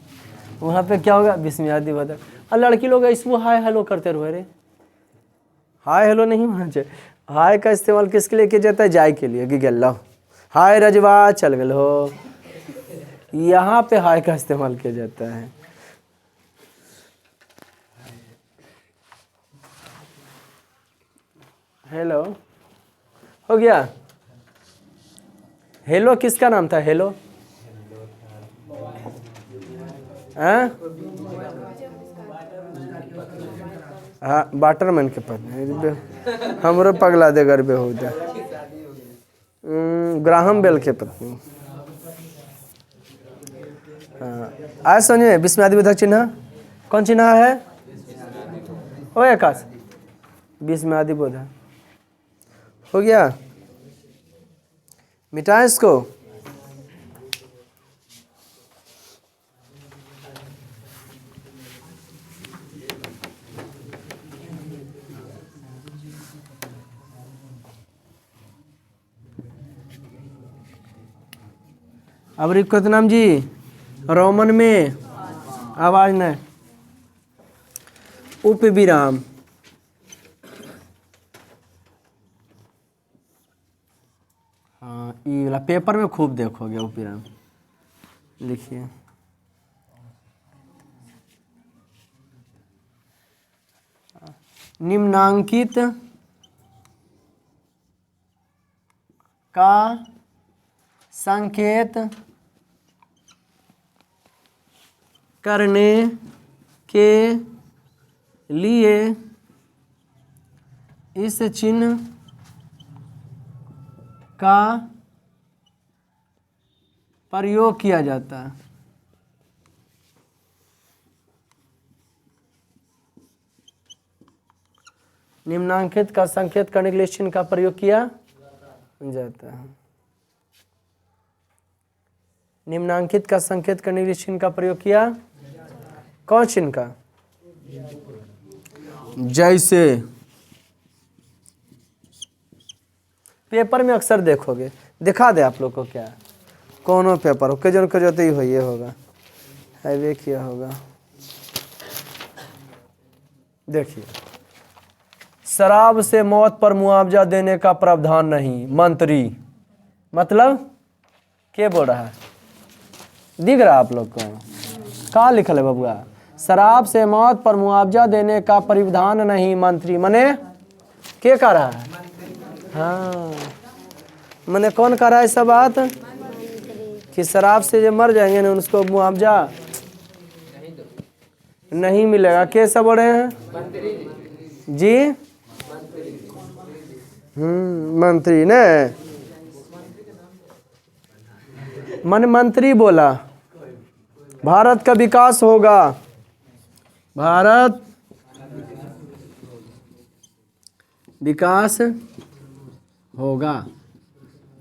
वहाँ पे क्या होगा? विस्मयादि बोधक। और लड़की लोग इसको हाय हेलो करते रहो। अरे हाय हेलो नहीं होना चाहिए। हाय का इस्तेमाल किसके लिए किया जाता है? जाय के लिए कि गल्ला हाय रजवा चल गल हो, यहाँ पे हाय का इस्तेमाल किया जाता है। हेलो हो गया। हेलो किसका नाम था? हेलो हाँ, वाटरमैन के पत्नी हमरो पगला दे घर पे होता। ग्राहम बेल के पत्नी। हाँ, आया समझ में? विस्मयादिबोधक चिन्ह कौन चिन्ह है? ओ आकाश, विस्मयादिबोधक हो गया, मिटाएं इसको। अब रिक्तनाम जी रोमन में आवाज नहीं, उप विराम, हाँ ये वाला पेपर में खूब देखोगे उप विराम, लिखिए निम्नांकित का संकेत करने के लिए इस चिन्ह का प्रयोग किया जाता है। निम्नांकित का संकेत करने के लिए इस चिन्ह का प्रयोग किया जाता है। निम्नांकित का संकेत करने के लिए चिन्ह का प्रयोग किया, कौन चिन्ह का? जैसे पेपर में अक्सर देखोगे, दिखा दे आप लोग को क्या, कौन पेपर हो, कजन कजते ही हो, ये होगा हाईवे किया होगा। देखिए, शराब से मौत पर मुआवजा देने का प्रावधान नहीं, मंत्री, मतलब क्या बोल रहा है? दिख रहा आप लोग को? कहाँ लिखल है बबुआ? शराब से मौत पर मुआवजा देने का प्रावधान नहीं, मंत्री मने क्या कह रहा है? हाँ, मने कौन कह रहा है ऐसा बात कि शराब से जो मर जाएंगे ना उसको मुआवजा नहीं मिलेगा। कैसा बोल रहे हैं जी? मंत्री ने मन मंत्री बोला, भारत का विकास होगा, भारत विकास होगा।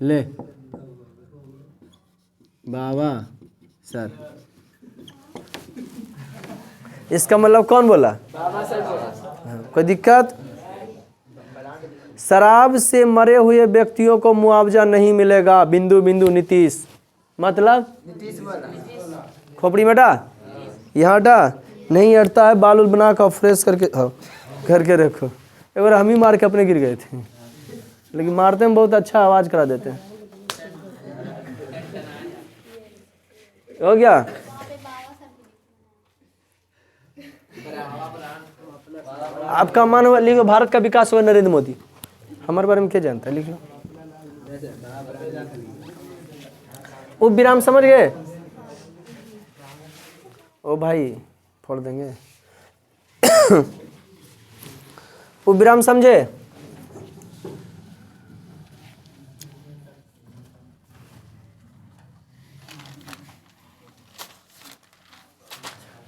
ले बाबा सर, इसका मतलब कौन बोला? बाबा सर बोला। कोई दिक्कत? शराब से मरे हुए व्यक्तियों को मुआवजा नहीं मिलेगा, बिंदु बिंदु नीतीश, मतलब खोपड़ी में हटा, यहाँ हटा, नहीं हटता है, बाल बना कर फ्रेश करके करके रखो। एक बार हम ही मार के अपने गिर गए थे, लेकिन मारते में बहुत अच्छा आवाज करा देते हैं। हो गया? आपका मान हुआ, लिखो भारत का विकास हुआ नरेंद्र मोदी, हमारे बारे में क्या जानता है? लिख लो। उप विराम समझ गए? ओ भाई फोड़ देंगे। उप विराम समझे?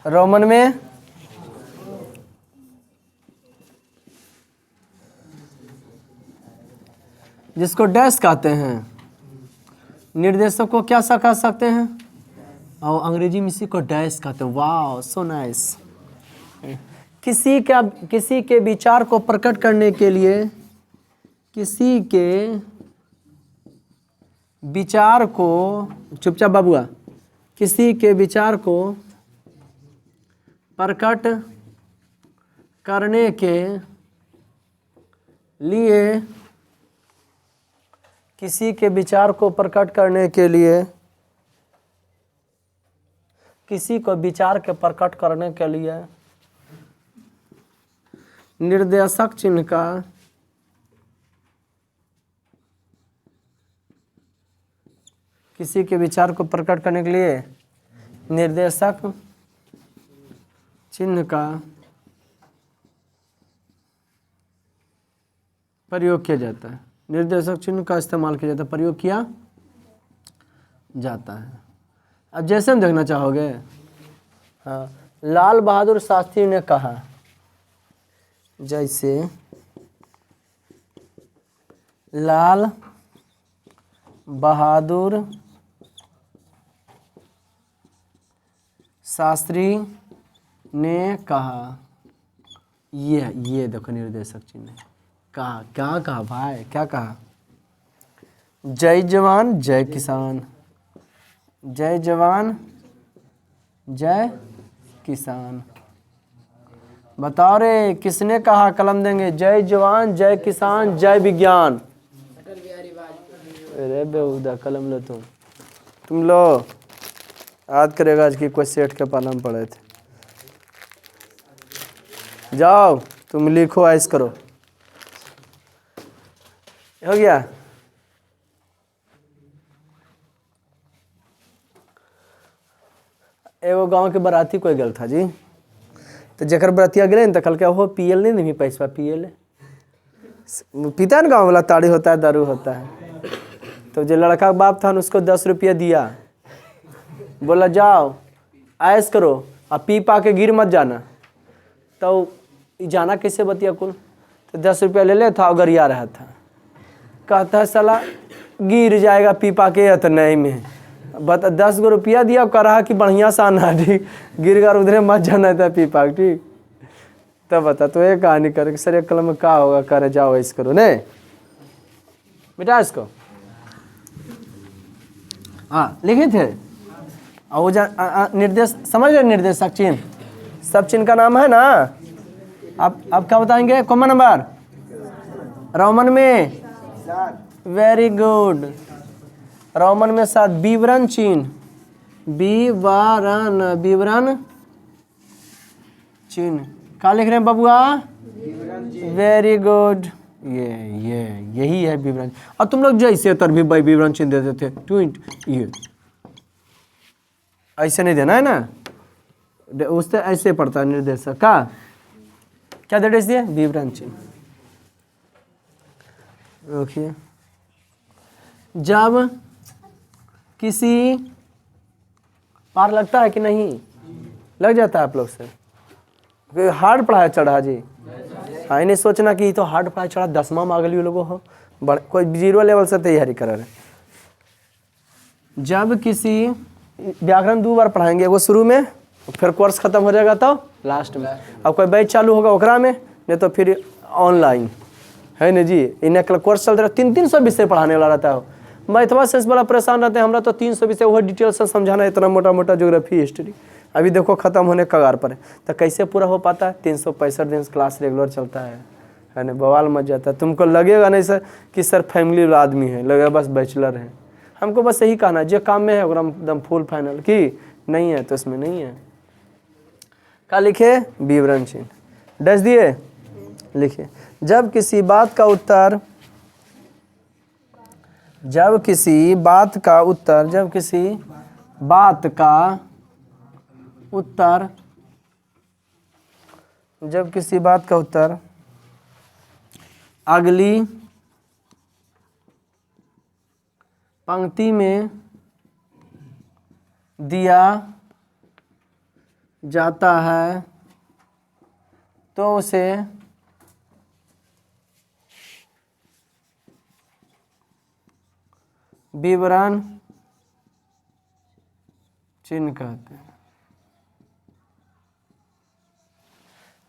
रोमन में जिसको डैश कहते हैं, निर्देशक को क्या सा कह सकते हैं? और अंग्रेजी में इसी को डैश कहते हैं। वाह सो नाइस। किसी के विचार को प्रकट करने के लिए, किसी के विचार को, चुपचाप बाबुआ, किसी के विचार को प्रकट करने के लिए, किसी के विचार को प्रकट करने के लिए, किसी को विचार के प्रकट करने के लिए निर्देशक चिन्ह का किसी के विचार को प्रकट करने के लिए निर्देशक चिन्ह का प्रयोग किया जाता है। निर्देशक चिन्ह का इस्तेमाल किया जाता है, प्रयोग किया जाता है। अब जैसे हम देखना चाहोगे। हाँ, लाल बहादुर शास्त्री ने कहा, जैसे लाल बहादुर शास्त्री ने कहा, ये देखो निर्देशक चिन्ह है। कहा, क्या कहा भाई, क्या कहा? जय जवान जय किसान, जय जवान जय किसान। बताओ रे, किसने कहा कलम देंगे? जय जवान जय किसान जय विज्ञान। अरे बेहुदा, कलम लो तुम लो। याद करेगा आज की कोई सेठ के पाला में पड़े थे। जाओ तुम लिखो, ऐस करो। हो गया? एगो गांव के बराती कोई गल था जी, तो जकर बरातिया गए तो कल क्या हो, पियल नहीं पैसा पियल पीता है ना, गाँव वाला ताड़ी होता है, दारू होता है। तो जो लड़का का बाप था उसको 10 रुपया दिया, बोला जाओ ऐस करो, अब पी पा के गिर मत जाना। तो जाना कैसे बतिया कुल? तो 10 रुपया ले ले था, गरिया रहा था। कहता है साला गिर जाएगा पी पा के, या तो नहीं में बता 10 गो रुपया दिया, कह रहा कि बढ़िया सा आना, ठीक गिर कर उधरे मत जाना था पी पा, ठीक। तब बता तो ये कहानी कर सर, एक कलम में क्या होगा, करे जाओ ऐस करो नहीं बेटा इसको। हाँ लिखे थे। और वो निर्देश समझ रहे, निर्देशक चिन्ह, सब चिन्ह का नाम है ना। आप क्या बताएंगे? कॉमन नंबर रोमन में, वेरी गुड, रोमन में 7। विवरण चिन्ह, विवरण चिन्ह क्या लिख रहे हैं बबुआ? वेरी गुड, यही है विवरण। और तुम लोग जैसे तर भी विवरण चिन्ह दे देते ट्विंट, ये ऐसे नहीं देना है ना, उससे ऐसे पढ़ता है निर्देशक का। क्या दे दिए? विवरण चिन्ह। देखिए, जब किसी पार लगता है कि नहीं लग जाता है आप लोग से? हार्ड पढ़ाई चढ़ा जी। हाँ, नहीं सोचना कि तो हार्ड पढ़ाई चढ़ा 10वां मांगली लोगों हो, कोई 0 लेवल से तैयारी कर रहे। जब किसी व्याकरण 2 बार पढ़ाएंगे, वो शुरू में, फिर कोर्स खत्म हो जाएगा तो लास्ट में। अब कोई बैच चालू होगा ओकरा में, नहीं तो फिर ऑनलाइन है ना जी। इन्हें कोर्स चल रहा है, 300 विषय पढ़ाने वाला रहता है। मैथवा से बड़ा परेशान रहते हैं हमरा तो, 300 विषय वो डिटेल से समझाना, इतना मोटा मोटा ज्योग्राफी हिस्ट्री। अभी देखो खत्म होने कगार पर है, तो कैसे पूरा हो पाता है? 365 दिन क्लास रेगुलर चलता है ना, बवाल मच जाता है। तुमको लगेगा नहीं सर कि सर फैमिली वाला आदमी है, लगेगा बस बैचलर है। हमको बस यही कहना है, जो काम में है एकदम फुल फाइनल, कि नहीं है तो इसमें नहीं है। क्या लिखे? विवरण चिन्ह डैश दिए, लिखिए। जब किसी बात का उत्तर, जब किसी बात का उत्तर, जब किसी बात का उत्तर, जब किसी बात का उत्तर अगली पंक्ति में दिया जाता है तो उसे विवरण चिन्ह कहते हैं।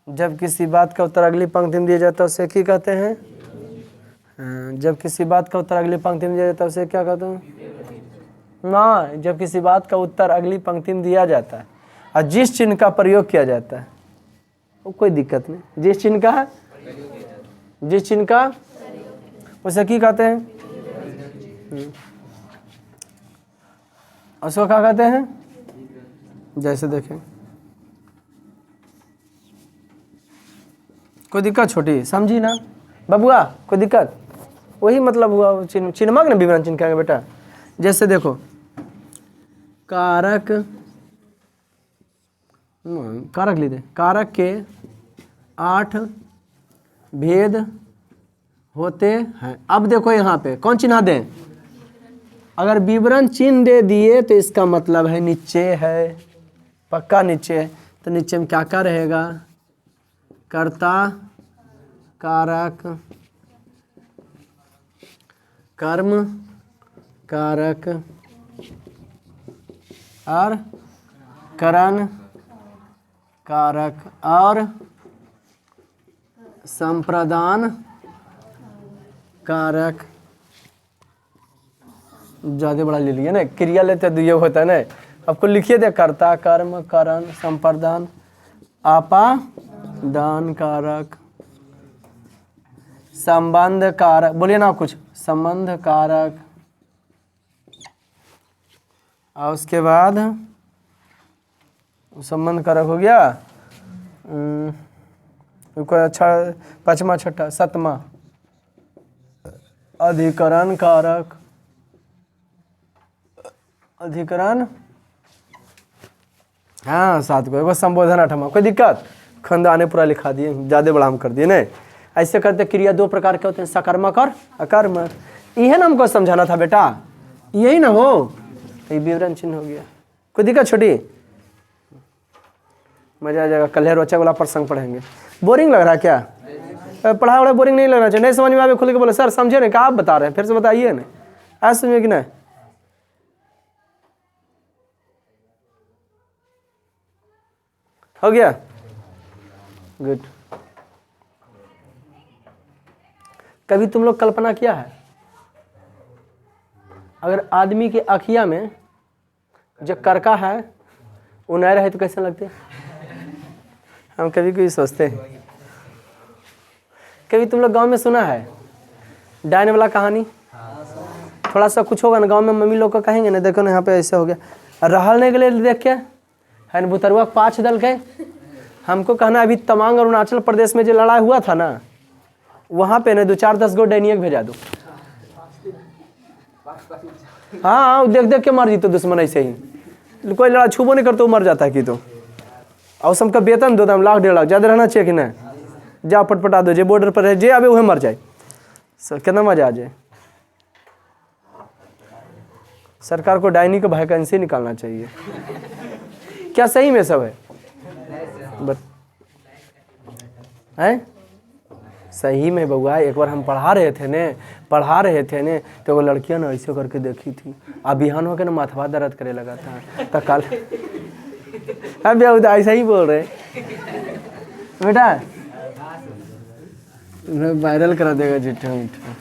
जब किसी बात का उत्तर अगली पंक्ति में दिया जाता है उसे क्या कहते हैं? जब किसी बात का उत्तर अगली पंक्ति में दिया जाता है उसे क्या कहते हैं? ना, जब किसी बात का उत्तर अगली पंक्ति में दिया जाता है और जिस चिन्ह का प्रयोग किया जाता है, वो कोई दिक्कत नहीं। जिस चिन्ह का, जिस चिन्ह का, उसे क्या कहते हैं? उसको क्या कहते हैं? जैसे देखें, कोई दिक्कत छोटी समझी ना बबुआ? कोई दिक्कत? वही मतलब हुआ चिन्ह, चिन्हमक ना विवरण चिन्ह कहेंगे बेटा। जैसे देखो, कारक, कारक लिख दे, कारक के 8 भेद होते हैं। अब देखो यहाँ पे कौन चिन्ह दें? अगर विवरण चिन्ह दे दिए तो इसका मतलब है नीचे है, पक्का नीचे है। तो नीचे में क्या क्या रहेगा? कर्ता, कारक, कर्म कारक और करण कारक और संप्रदान कारक। ज़्यादा बड़ा ले लिया ना, क्रिया लेते तो ये होता है ना। आपको लिखिए दे कर्ता, कर्म, करण, संप्रदान, आपादान कारक, संबंध कारक। बोलिए ना कुछ। संबंध कारक और उसके बाद संबंध कारक हो गया। कोई अच्छा पांचवा छठा सातवां अधिकरण कारक, अधिकरण हाँ सात को। संबोधन आठवां। कोई दिक्कत? खंड आने पूरा लिखा दिए, ज़्यादा बड़ा हम कर दिए नहीं। ऐसे करते क्रिया दो प्रकार के होते हैं, सकर्मक और अकर्मक। यही ना हमको समझाना था बेटा, यही ना हो। ये विवरण चिन्ह हो गया। कोई दिक्कत छोटी? मजा आ जाएगा। कल रोचक वाला प्रसंग पढ़ेंगे। बोरिंग लग रहा है क्या? पढ़ा वढ़ा बोरिंग नहीं लगना चाहिए। नहीं समझ में आवे खुल के बोले सर समझे नहीं, क्या आप बता रहे हैं, फिर से बताइए ना। ऐसा समझे कि नहीं? हो गया? गुड। कभी तुम लोग कल्पना किया है अगर आदमी के अखिया में जो करका है वो नहीं रहे तो कैसे लगते? हम कभी कभी सोचते हैं। कभी तुम लोग गांव में सुना है डायन वाला कहानी? थोड़ा सा कुछ होगा ना गांव में, मम्मी लोग को कहेंगे ना, देखो ना यहाँ पे ऐसे हो गया, रहलने के लिए देख के है न बुतरुआ पाँच दल के। हमको कहना अभी तवांग अरुणाचल प्रदेश में जो लड़ाई हुआ था ना, वहाँ पे ना 2-4-10 गो डैनियक भेजा दो। हाँ देख देख के मर जीतो दुश्मन ऐसे ही। कोई लड़ा छूबो नहीं करते मर जाता है कि तो। और सबका वेतन 2 लाख 1.5 लाख ज़्यादा रहना चाहिए कि नहीं? जा पटपटा दो, जे बॉर्डर पर है जे अबे वह मर जाए। सर कितना मजा आ जाए। सरकार को डायनी को वैकेंसी निकालना चाहिए। क्या सही में सब है? बट है सही में बउआ। एक बार हम पढ़ा रहे थे ने तो वो लड़कियां ना ऐसे करके देखी थी। अब बिहान होकर ना माथवा दर्द करे लगा था। तो कल अब ऐसा ही बोल रहे बेटा, वायरल करा देगा चिट्ठा मिट्ठा।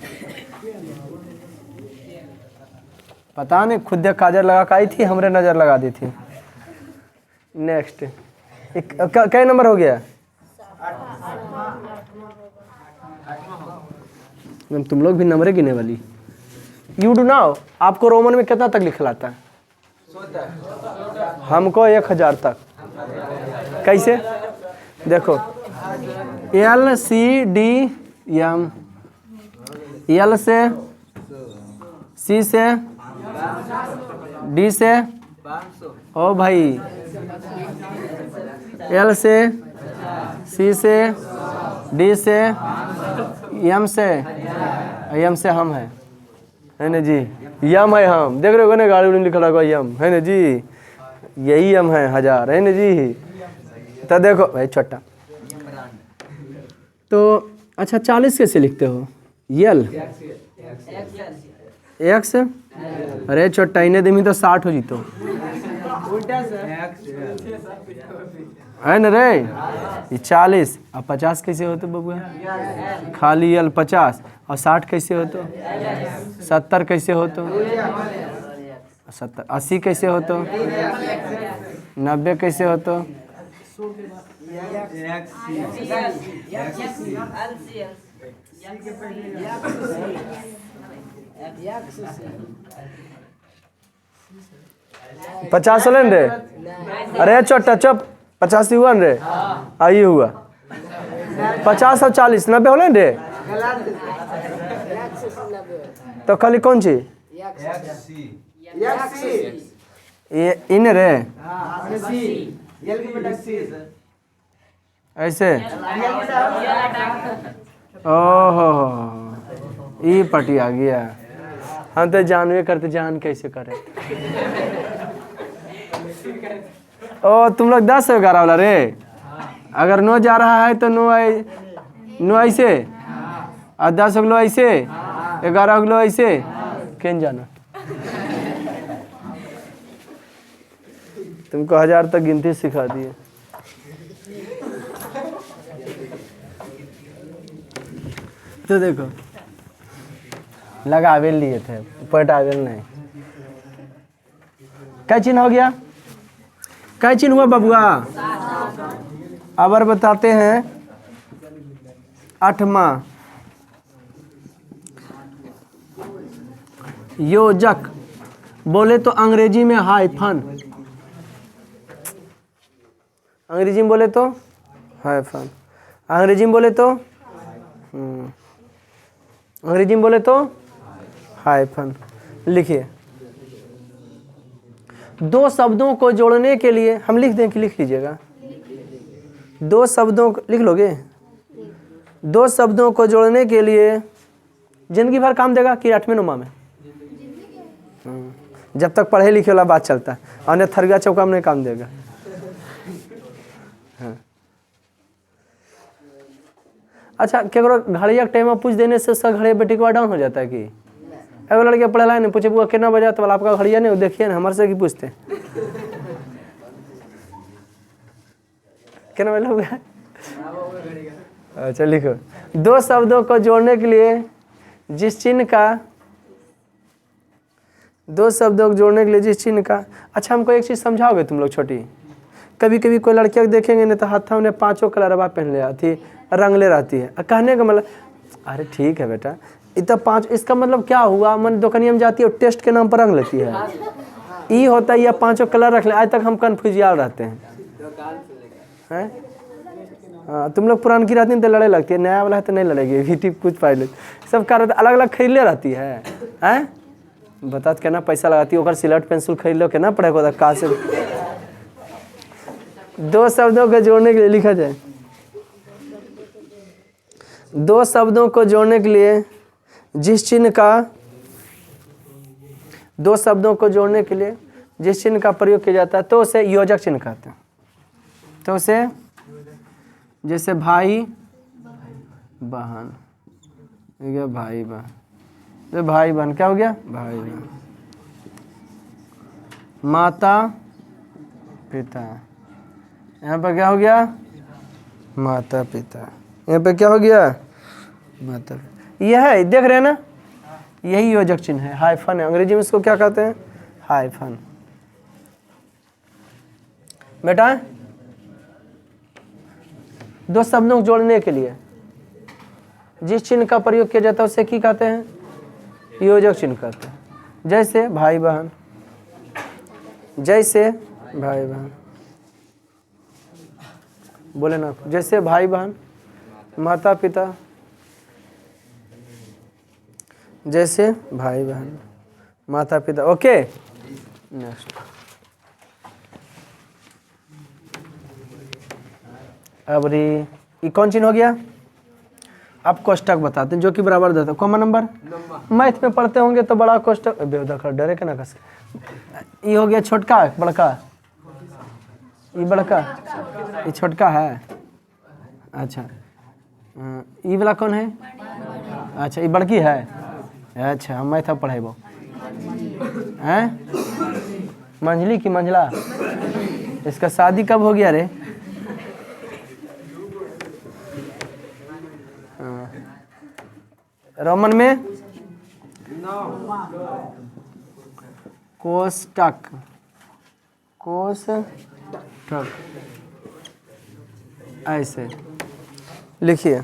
पता नहीं खुद काजर लगा के आई थी, हमरे नजर लगा दी थी। नेक्स्ट क्या नंबर हो गया? तुम लोग भी नंबरें गिने वाली। You do now. आपको रोमन में कितना तक लिखलाता है? हमको 1000 तक। कैसे? देखो LCDM, L से C से D से ओ भाई, L से C से D से M से हम है ना जी। यम है हम, देख रहे हो ना गाड़ी उड़ी लिखा लगा यम है ना जी। यही यम है 1000 है ना जी। तो देखो भाई छोटा तो अच्छा 40 कैसे लिखते हो? यल एक्स। अरे छोटा इन्हें देमी तो 60 हो जीतो है न रे। ये 40 और 50 कैसे होते बबुआ? खाली यल 50 और 60 कैसे होते? 70 कैसे होते? 70 80 कैसे होते? 90 कैसे होते? पचास होलन रे। अरे छोटा चुप 85 हुआ न रे। आई हुआ 50 और 40 90 होलन रे। तो खाली कौन सी ये इन रे ऐसे। ओहो ये पटी आ गया। हम तो जानवे करते, जान कैसे करें। ओ तुम लोग 10 से 11 वाला रे। अगर 9 जा रहा है तो 9 ऐसे, और 10 अगलो ऐसे, 11 अगलो ऐसे, केन जाना। तुमको 1000 तक गिनती सिखा दिए। तो देखो लगावे लिए थे, पटावे नहीं। क्या चिन्ह हो गया? क्या चिन्ह हुआ बबुआ? अब बताते हैं 8वां योजक। बोले तो अंग्रेजी में हाइफन, अंग्रेजी में बोले तो हाइफन, अंग्रेजी में बोले तो अंग्रेजी में बोले तो हाइफन। लिखिए, 2 शब्दों को जोड़ने के लिए हम लिख दें कि लिख लीजिएगा? 2 शब्दों को लिख लोगे? 2 शब्दों को जोड़ने के लिए जिंदगी भर काम देगा कि 8वें 9वां में? जब तक पढ़े लिखे वाला बात चलता है, अन्य थरगा चौका में नहीं काम देगा। हाँ। अच्छा, केकरो घड़िया के टाइम में पूछ देने से उसका घड़िया बेटी को डाउन हो जाता है कि? एगो लड़के पढ़ेला नहीं, पूछे बुआ कितना बजा तो आपका घड़िया नहीं, देखिए ना हमारे से की पूछते कितना बजा हुआ? अच्छा लिखो, 2 शब्दों को जोड़ने के लिए जिस चिन्ह का, 2 शब्दों को जोड़ने के लिए जिस चिन्ह का। अच्छा हमको एक चीज़ समझाओगे तुम लोग छोटी? कभी कभी कोई लड़कियाँ देखेंगे नहीं तो हाथों में 5 कलरवा पहन ले आती, रंगले रहती है। कहने का मतलब, अरे ठीक है बेटा, इतना 5, इसका मतलब क्या हुआ? मन दुकानिया में जाती है और टेस्ट के नाम पर रंग लेती है। ये होता है, या 5 कलर रख ले। आज तक हम कन्फ्यूजियाल रहते हैं। हाँ, तुम लोग पुरानी की रहती है तो लड़े लगती है, नया वाला है तो नहीं लड़ेगी, वीटी कुछ पाई ले। सब का अलग अलग खरीद ले रहती है। हैं बता तो केना पैसा लगाती है, ओकर सिलेट पेंसिल खरीद लो, केना पड़ेगा कहाँ से? 2 शब्दों को जोड़ने के लिए लिखा जाए, 2 शब्दों को जोड़ने के लिए जिस चिन्ह का, 2 शब्दों को जोड़ने के लिए जिस चिन्ह का प्रयोग किया जाता है तो उसे योजक चिन्ह कहते हैं। तो उसे, जैसे भाई बहन, भाई बहन, तो भाई बहन क्या हो गया? भाई बहन। माता पिता, यहाँ पर क्या हो गया? माता पिता। यहाँ पे क्या हो गया? माता पिता। यह है, देख रहे हैं ना, यही योजक चिन्ह है, हाइफन है। अंग्रेजी में इसको क्या कहते हैं? हाइफन। बेटा 2 शब्दों को जोड़ने के लिए जिस चिन्ह का प्रयोग किया जाता है उसे क्या कहते हैं? योजक चिन्ह कहते हैं। जैसे भाई बहन, जैसे भाई बहन, बोले ना, जैसे भाई बहन, माता पिता, जैसे भाई बहन, माता पिता। Okay, next. अब ये कौन चिन्ह हो गया? अब कोष्टक बताते हैं जो कि बराबर देता है। कॉमन नंबर मैथ में पढ़ते होंगे तो बड़ा कोष्टक, बेवदा डरे के ना कस। ये हो गया छोटका, बड़का, ये बड़का, ये छोटका है। अच्छा, ये वाला कौन है? अच्छा, ये बड़की है। अच्छा, हम मैथ पढ़ेबो हैं। मंझली की मंझला, इसका शादी कब हो गया रे? रोमन में कोष्टक, कोष्टक ऐसे लिखिए।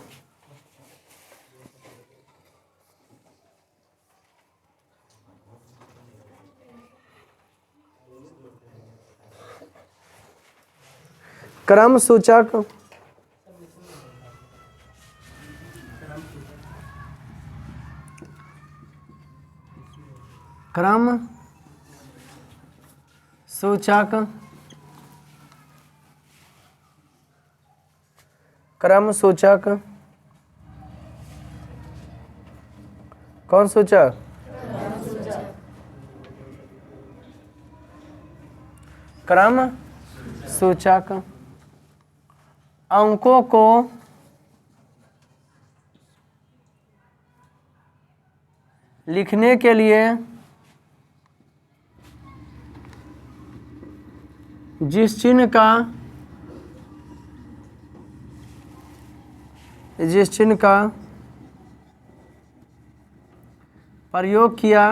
क्रम सूचक, क्रम सूचक, क्रम सूचक, कौन सूचक? क्रम सूचक अंकों को लिखने के लिए जिस चिन्ह का प्रयोग किया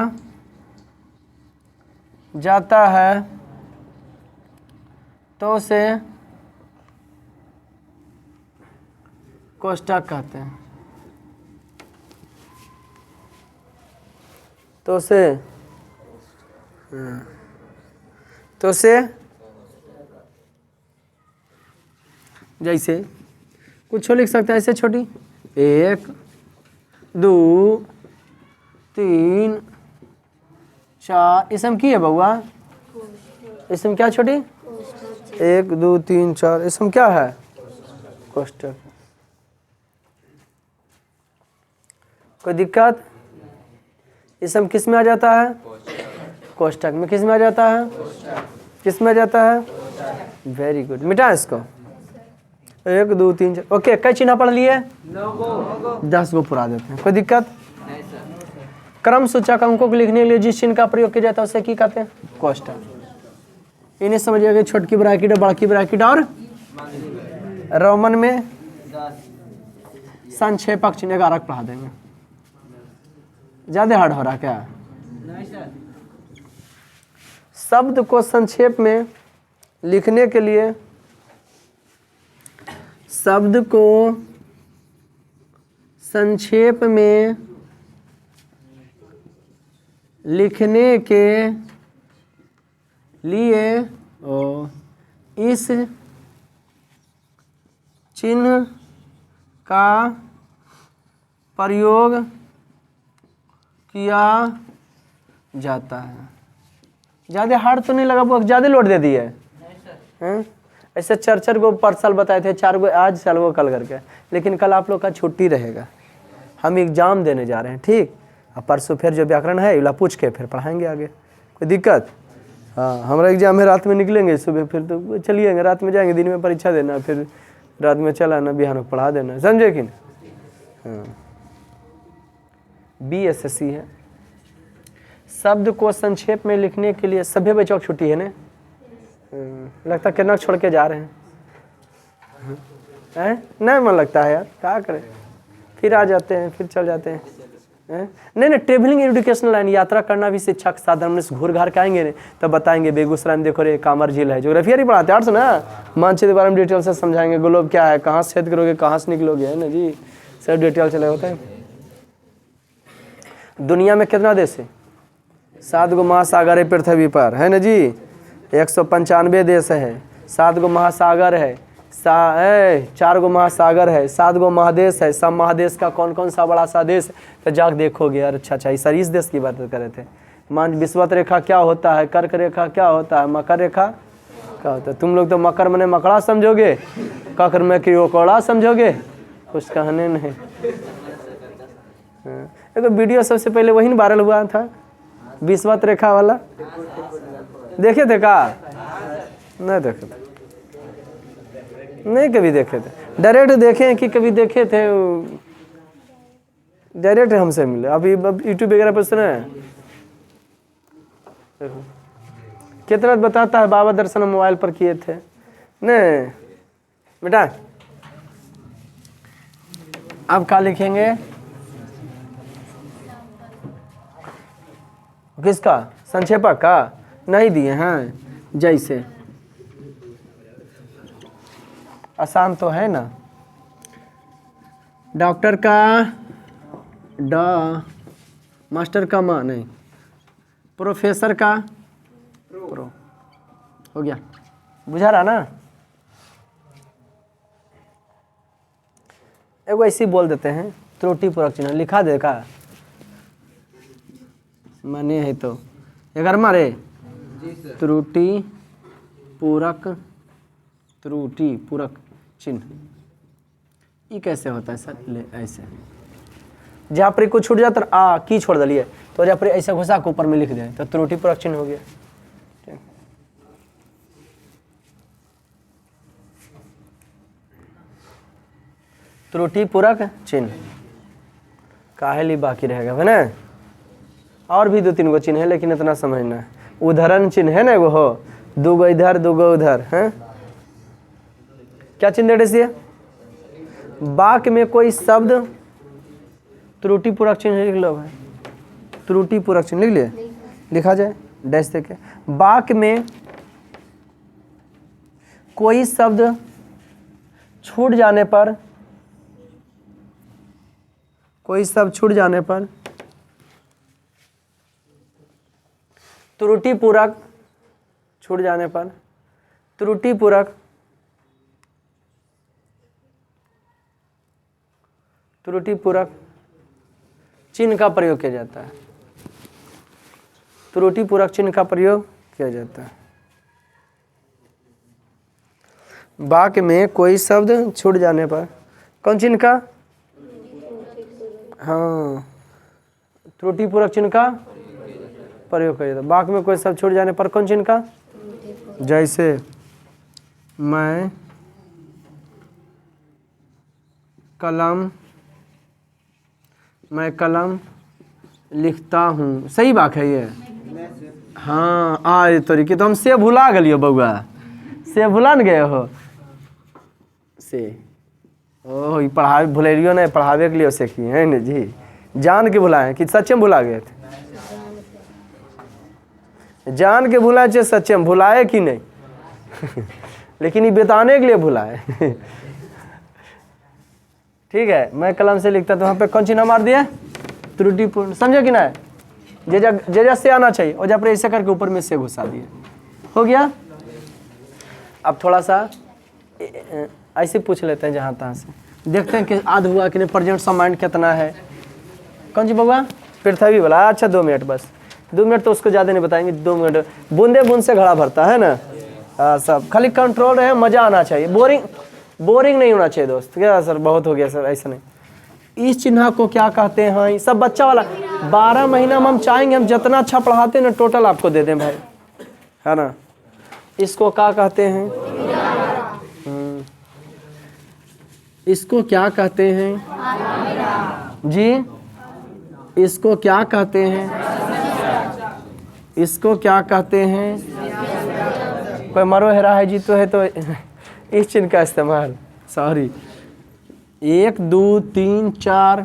जाता है तो उसे कोष्ठक कहते हैं। तो उसे जैसे कुछ लिख सकते हैं ऐसे छोटी 1 2 3 4 इसम की है बउआ, इसम क्या छोटी 1 2 3 4 इसम क्या है कोष्ठक। कोई दिक्कत? इसम किस में आ जाता है कोष्ठक में। किस में आ जाता है किस में आ जाता है वेरी गुड। मिटा इसको 1 2 3 4 ओके। कई चिन्ह पढ़ लिए 10 गो पुरा देते हैं। कोई दिक्कत? क्रम सूचक अंकों को लिखने के लिए जिस चिन्ह का प्रयोग किया जाता है उसे की कहते हैं कोष्ठक। इन्हें समझिएगा छोटकी ब्रैकेट और बड़की ब्रैकेट और रोमन में संक्षेपक चिन्ह 11 पढ़ा देंगे। ज्यादा हार्ड हो रहा क्या? शब्द को संक्षेप में लिखने के लिए शब्द को संक्षेप में लिखने के लिए इस चिन्ह का प्रयोग किया जाता है। ज़्यादा हार्ड तो नहीं लगा? वो ज़्यादा लोड दे दिए हैं। ऐसे 4 गो पर साल बताए थे, 4 गो आज साल वो कल करके, लेकिन कल आप लोग का छुट्टी रहेगा, हम एग्जाम देने जा रहे हैं। ठीक, अब परसों फिर जो व्याकरण है इला पूछ के फिर पढ़ाएंगे आगे। कोई दिक्कत? हाँ, हमारा एग्जाम है रात में निकलेंगे, सुबह फिर तो चलिएगा, रात में जाएंगे, दिन में परीक्षा देना, फिर रात में चला ना, बिहान को पढ़ा देना, समझे कि नहीं? हाँ, BSSC है। शब्द को संक्षेप में लिखने के लिए सभी बच्चों की छुट्टी है ना? लगता कितना छोड़ के जा रहे हैं? नहीं मन लगता है यार, क्या करें, फिर आ जाते हैं, फिर चल जाते हैं। नहीं ट्रेवलिंग एजुकेशनल लाइन, यात्रा करना भी शिक्षा का साधन। हमने घूर घार के आएंगे तो बताएंगे बेगूसराय में देखो रे कामर झील है, ज्योग्राफी ही पढ़ाते हैं ना, मानचित्र के बारे में डिटेल से समझाएंगे, ग्लोब क्या है, कहाँ से छेद करोगे, कहाँ से निकलोगे, है ना जी, सब डिटेल चले होते हैं। दुनिया में कितना देश है? 7 गो महासागर है पृथ्वी पर, है ना जी, 195 देश है, 7 गो महासागर है, 4 गो महासागर है, 7 गो महादेश है। सब महादेश का कौन कौन सा बड़ा सा देश तो जाके देखोगे यार। अच्छा सर इस देश की बात कर रहे थे। मान विषुवत रेखा क्या होता है, कर्क रेखा क्या होता है, मकर रेखा क्या होता है? तुम लोग तो मकर मने मकड़ा समझोगे, ककर में कि ओकड़ा समझोगे, कुछ कहने नहीं। एक वीडियो सबसे पहले वही वायरल हुआ था, विषुवत रेखा वाला, देखे थे का? नहीं देखे थे, नहीं कभी देखे थे। डायरेक्ट देखे कि कभी देखे थे? डायरेक्ट हमसे मिले। अभी यूट्यूब वगैरह पर सुना है, कितना बताता है बाबा दर्शन मोबाइल पर किए थे। नहीं बेटा, अब क्या लिखेंगे? किसका? संक्षेपक का नहीं दिए हैं। जैसे आसान तो है ना, डॉक्टर का डॉ, मास्टर का माँ नहीं, प्रोफेसर का प्रो, हो गया, बुझा रहा ना? एगो ऐसे बोल देते हैं, त्रुटि पूरक चिन्ह लिखा देगा माने है तो 11वां रे, त्रुटि पूरक चिन्ह। ये कैसे होता है सर? ले ऐसे, जहाँ पर कुछ छूट जाता आ की छोड़ दिए तो जहाँ पर ऐसा घुसा के ऊपर में लिख दे तो त्रुटि पूरक चिन्ह हो गया। त्रुटि पूरक चिन्ह काहे लिए बाकी रहेगा है ना। और भी 2-3 गो चिन्ह है लेकिन इतना समझना है। उदाहरण चिन्ह है ना वो हो, 2 गो इधर 2 गो उधर है। क्या चिन्ह दे वाक्य में कोई शब्द त्रुटि पूरक चिन्ह लिख लो भाई, त्रुटि पूरक चिन्ह लिख लिए, लिखा जाए डैश देके। वाक्य में कोई शब्द छूट जाने पर, कोई शब्द छूट जाने पर त्रुटि पूरक, छूट जाने पर त्रुटि पूरक, त्रुटि पूरक चिन्ह का प्रयोग किया जाता है। त्रुटि पूरक चिन्ह का प्रयोग किया जाता है। वाक्य में कोई शब्द छूट जाने पर, कौन चिन्ह का? हाँ, त्रुटि पूरक चिन्ह का प्रयोग किया जाता है। वाक्य में कोई शब्द छूट जाने पर कौन चिन्ह का? जैसे मैं कलम लिखता हूँ, सही बात है ये। हाँ आए तरीके तो हम से भुला गलियो बउआ, से भुला न गए हो से। ओह पढ़ावे भुलेलियो नहीं, पढ़ावे के लिए से की है न जी, जान के भुलाए कि सच्चे में भुला गए थे? जान के भुलाए चाहे सच्चे में भुलाए कि नहीं लेकिन ये बताने के लिए भुलाए ठीक है। मैं कलम से लिखता तो वहाँ पे कौन चिन्ह मार दिया? त्रुटिपूर्ण, समझे कि ना? जे से आना चाहिए और जब ऐसे करके ऊपर में से घुसा दिया, हो गया। अब थोड़ा सा ऐसे पूछ लेते हैं जहाँ तहाँ से, देखते हैं कि आध हुआ कि नहीं, प्रेजेंट ऑफ माइंड कितना है। कौन सी बउआ? पृथ्वी वाला। अच्छा 2 मिनट बस, 2 मिनट तो उसको ज़्यादा नहीं बताएंगे, 2 मिनट। बूंदे बूंद से घड़ा भरता है ना। सब खाली कंट्रोल रहे, मज़ा आना चाहिए, बोरिंग नहीं होना चाहिए दोस्त। क्या सर बहुत हो गया सर, ऐसा नहीं। इस चिन्ह को क्या कहते हैं? सब बच्चा वाला 12 महीना में हम चाहेंगे हम जितना अच्छा पढ़ाते हैं ना टोटल आपको दे दें भाई, है ना। इसको क्या कहते हैं? इसको क्या कहते हैं जी? इसको क्या कहते हैं? इसको क्या कहते हैं? कोई मरो हेरा है जी तो है तो इस चिन्ह का इस्तेमाल, सॉरी। 1 2 3 4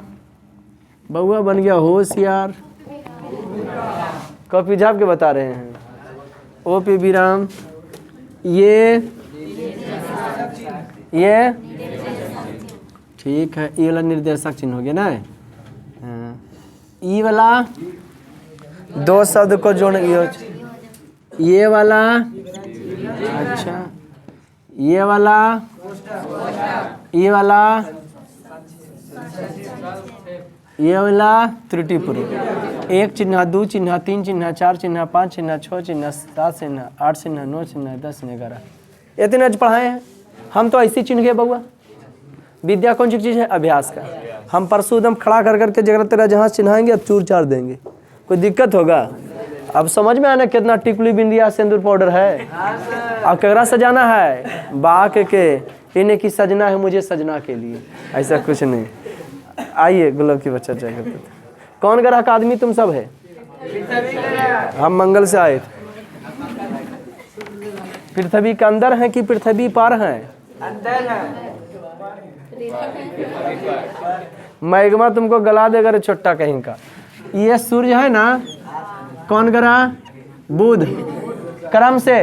बउआ बन गया होशियार। कॉपी झाप के बता रहे हैं। ओ पी विराम, ये ठीक है। ये वाला निर्देशक चिन्ह हो गया ना। ये वाला 2 शब्द को जोड़, ये वाला, अच्छा ये वाला त्रुटिपूर्ण। 1 चिन्ह 2 चिन्ह 3 चिन्ह 4 चिन्ह 5 चिन्ह 6 चिन्ह 7 चिन्ह 8 चिन्ह 9 चिन्ह 10 चिन्ह 11, इतने आज पढ़ाए हैं हम तो। ऐसी चिन्ह के बउआ विद्या कौन सी चीज़ है? अभ्यास का। हम परसों एकदम खड़ा कर करके जगह तेरा जहाँ चिन्हाएंगे अब चूर चार देंगे, कोई दिक्कत होगा? अब समझ में आना कितना टिकुली बिंदिया सिंदूर पाउडर है। अब केकरा सजाना है? बाक के, इन्हें की सजना है मुझे सजना के लिए, ऐसा कुछ नहीं। आइए गुलाब की बच्चा चाहिए। कौन ग्रह का आदमी तुम सब है? हम मंगल से आए। पृथ्वी के अंदर है कि पृथ्वी पार है? अंदर है। मैग्मा तुमको गला देगा रे छोटा कहीं का। ये सूर्य है ना, कौन ग्रह? बुध। क्रम से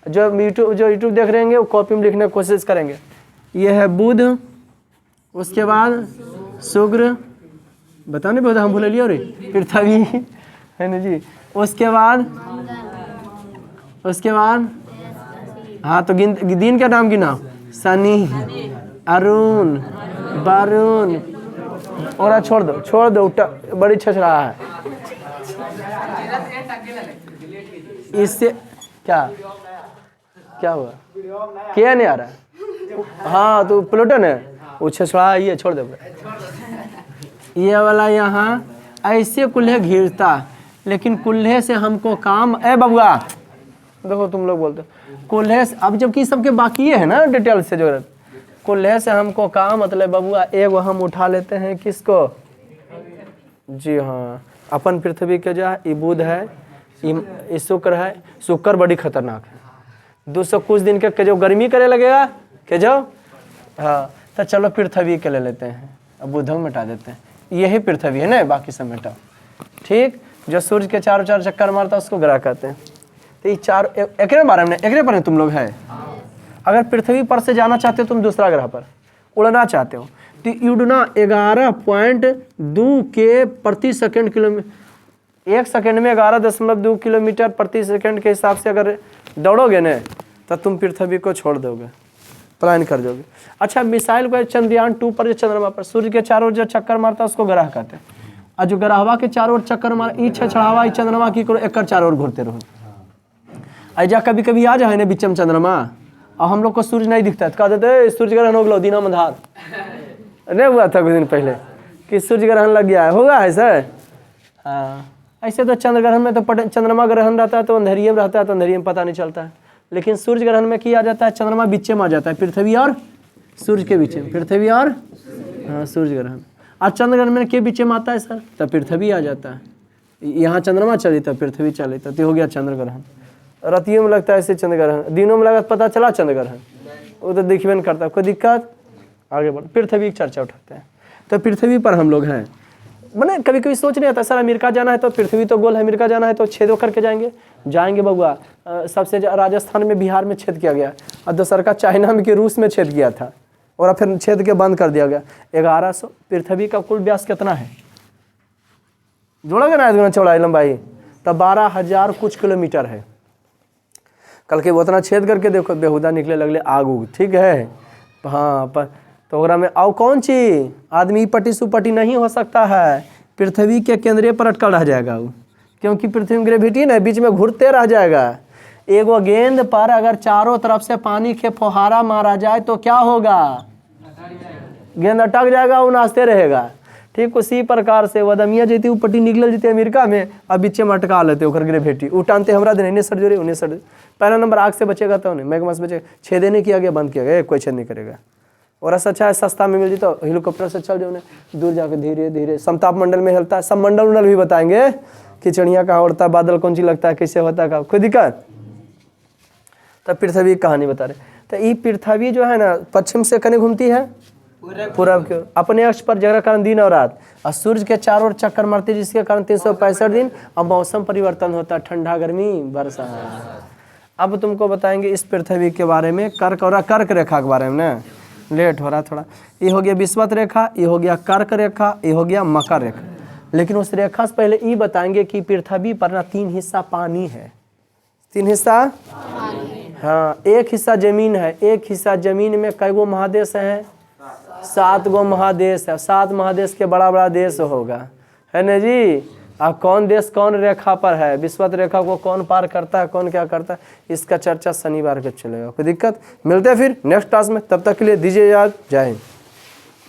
जो यूट्यूब देख रहे हैं वो कॉपी में लिखने की कोशिश करेंगे। ये है बुध, उसके बाद शुक्र, बताने बहुत हम भूल लियो रे, पृथ्वी है ना जी। उसके बाद हाँ तो दिन का नाम गिना। शनि, अरुण, वरुण, और छोड़ दो बड़ी छछ रहा है। इससे क्या हुआ? क्या नहीं आ रहा? हाँ तो प्लूटन है वो छछड़ा, ये छोड़ दो। ये वाला यहाँ ऐसे कुल्हे घिरता, लेकिन कुल्हे से हमको काम। ए बबुआ देखो तुम लोग बोलते कुल्हे से, अब जबकि सबके बाकी है ना डिटेल से जो कुल्हे से हमको कहा मतलब बबुआ, एगो हम उठा लेते हैं किसको? जी हाँ, अपन पृथ्वी के जो है ये बुध है, ये शुक्र है। शुक्र बड़ी खतरनाक है, 200 कुछ दिन के जो गर्मी करे लगेगा के जो। हाँ तो चलो पृथ्वी के ले लेते हैं, अब बुध मिटा देते हैं। यही पृथ्वी है ना, बाकी सब मिटाओ। ठीक, जो सूर्य के चारों चार चक्कर मारता है उसको ग्रह कहते हैं। तो ये चार एकरे बारे में, एकरे पर तुम लोग है। अगर पृथ्वी पर से जाना चाहते हो तुम दूसरा ग्रह पर उड़ना चाहते हो तो उड़ना 11.2 के प्रति सेकंड किलोमीटर, 1 सेकंड में 11.2 किलोमीटर प्रति सेकंड के हिसाब से अगर दौड़ोगे न तो तुम पृथ्वी को छोड़ दोगे, पलायन कर दोगे। अच्छा, मिसाइल को चंद्रयान 2 पर जो चंद्रमा पर सूर्य के चारों ओर जो चक्कर मारता है उसको ग्रह कहते हैं। और जो ग्रहवा के चारों ओर चक्कर मार ई छछड़ावा ई चंद्रमा की करो एक चारों ओर घूरते रहो। ऐजा कभी कभी आ जाए ना बीच में चंद्रमा और हम लोग को सूर्य नहीं दिखता है तो कह देते सूर्य ग्रहण हो गया दिनों में धार। नहीं हुआ था कुछ दिन पहले कि सूर्य ग्रहण लग गया है, होगा है सर। हाँ, ऐसे तो चंद्र ग्रहण में तो चंद्रमा ग्रहण रहता है तो अंधेरिये में रहता है, तो अंधेरिये में पता नहीं चलता है। लेकिन सूर्य ग्रहण में किया जाता है, चंद्रमा बीच में आ जाता है, पृथ्वी और सूर्य के बीच में, पृथ्वी और हाँ सूर्य ग्रहण। और चंद्र ग्रहण में के बीच में आता है सर, तब पृथ्वी आ जाता है। यहाँ चंद्रमा चली तब पृथ्वी चली, तब हो गया चंद्र ग्रहण। रातियों में लगता है ऐसे चंद्र ग्रहण, दिनों में लगा पता चला चंद्र ग्रहण, वो तो दिखबे नहीं करता, कोई दिक्कत। आगे बढ़, पृथ्वी की चर्चा उठाते हैं। तो पृथ्वी पर हम लोग हैं। मैंने कभी कभी सोच नहीं आता सर अमेरिका जाना है तो पृथ्वी तो गोल है, अमेरिका जाना है तो छेद करके जाएंगे बबुआ। सबसे राजस्थान में, बिहार में छेद किया गया, और दूसर का चाइना में कि रूस में छेद किया था, और फिर छेद के बंद कर दिया गया। 1100। पृथ्वी का कुल व्यास कितना है जोड़ोगे ना इतना चौड़ाई लंबाई, तब 12,000 कुछ किलोमीटर है। कल के उतना छेद करके देखो, बेहुदा निकले लगले आग उग, ठीक है। हाँ पर तो ओकरा में आओ कौन चीज आदमी पटी सुपटी नहीं हो सकता है, पृथ्वी के केंद्रीय पर अटकल रह जाएगा वो, क्योंकि पृथ्वी में ग्रेविटी ना बीच में घूरते रह जाएगा। एगो गेंद पर अगर चारों तरफ से पानी के फुहारा मारा जाए तो क्या होगा? गेंद अटक जाएगा, वो नाचते रहेगा। ठीक उसी प्रकार से वदमिया जीती वो पट्टी निकल जीती अमेरिका में, अब बीच में अटका लेते ओकर ग्रेविटी, वो टानते हमारा दिन इन्हें सर जोड़े उन्हें सर। पहला नंबर आग से बचेगा तो नहीं, मैग्मा से बचेगा। छेदे नहीं किया गया, बंद किया गया, कोई छेद नहीं करेगा। और ऐसा अच्छा है सस्ता में मिल जाए तो हेलीकॉप्टर से चल जाओ, दूर जाकर धीरे धीरे समताप मंडल में हिलता है। सब मंडल उंडल भी बताएंगे कि चिड़िया कहाँ उड़ता है, बादल कौन सी लगता है, कैसे होता है, कोई दिक्कत। तो पृथ्वी की कहानी बता रहे। तो ये पृथ्वी जो है ना पश्चिम से कने घूमती है पूरब की ओर, अपने अक्ष पर, जगह कारण दिन और रात, और सूर्य के चारों ओर चक्कर मारती है, जिसके कारण 365 दिन और मौसम परिवर्तन होता है, ठंडा गर्मी वर्षा। अब तुमको बताएंगे इस पृथ्वी के बारे में, कर्क रेखा के बारे में ना, लेट हो रहा थोड़ा। ये हो गया विषुवत रेखा, ये हो गया कर्क रेखा, ये हो गया मकर रेखा। लेकिन उस रेखा से पहले ये बताएंगे कि पृथ्वी पर ना 3 हिस्सा पानी है। 3 हिस्सा हाँ, 1 हिस्सा जमीन है। 1 हिस्सा जमीन में कई गो महादेश है? 7 गो महादेश है। 7 महादेश के बड़ा बड़ा देश होगा, है ना जी। अब कौन देश कौन रेखा पर है, विषुवत रेखा को कौन पार करता है, कौन क्या करता है, इसका चर्चा शनिवार को चलेगा। कोई दिक्कत। मिलते हैं फिर नेक्स्ट क्लास में, तब तक के लिए दीजिए याद। जय हिंद।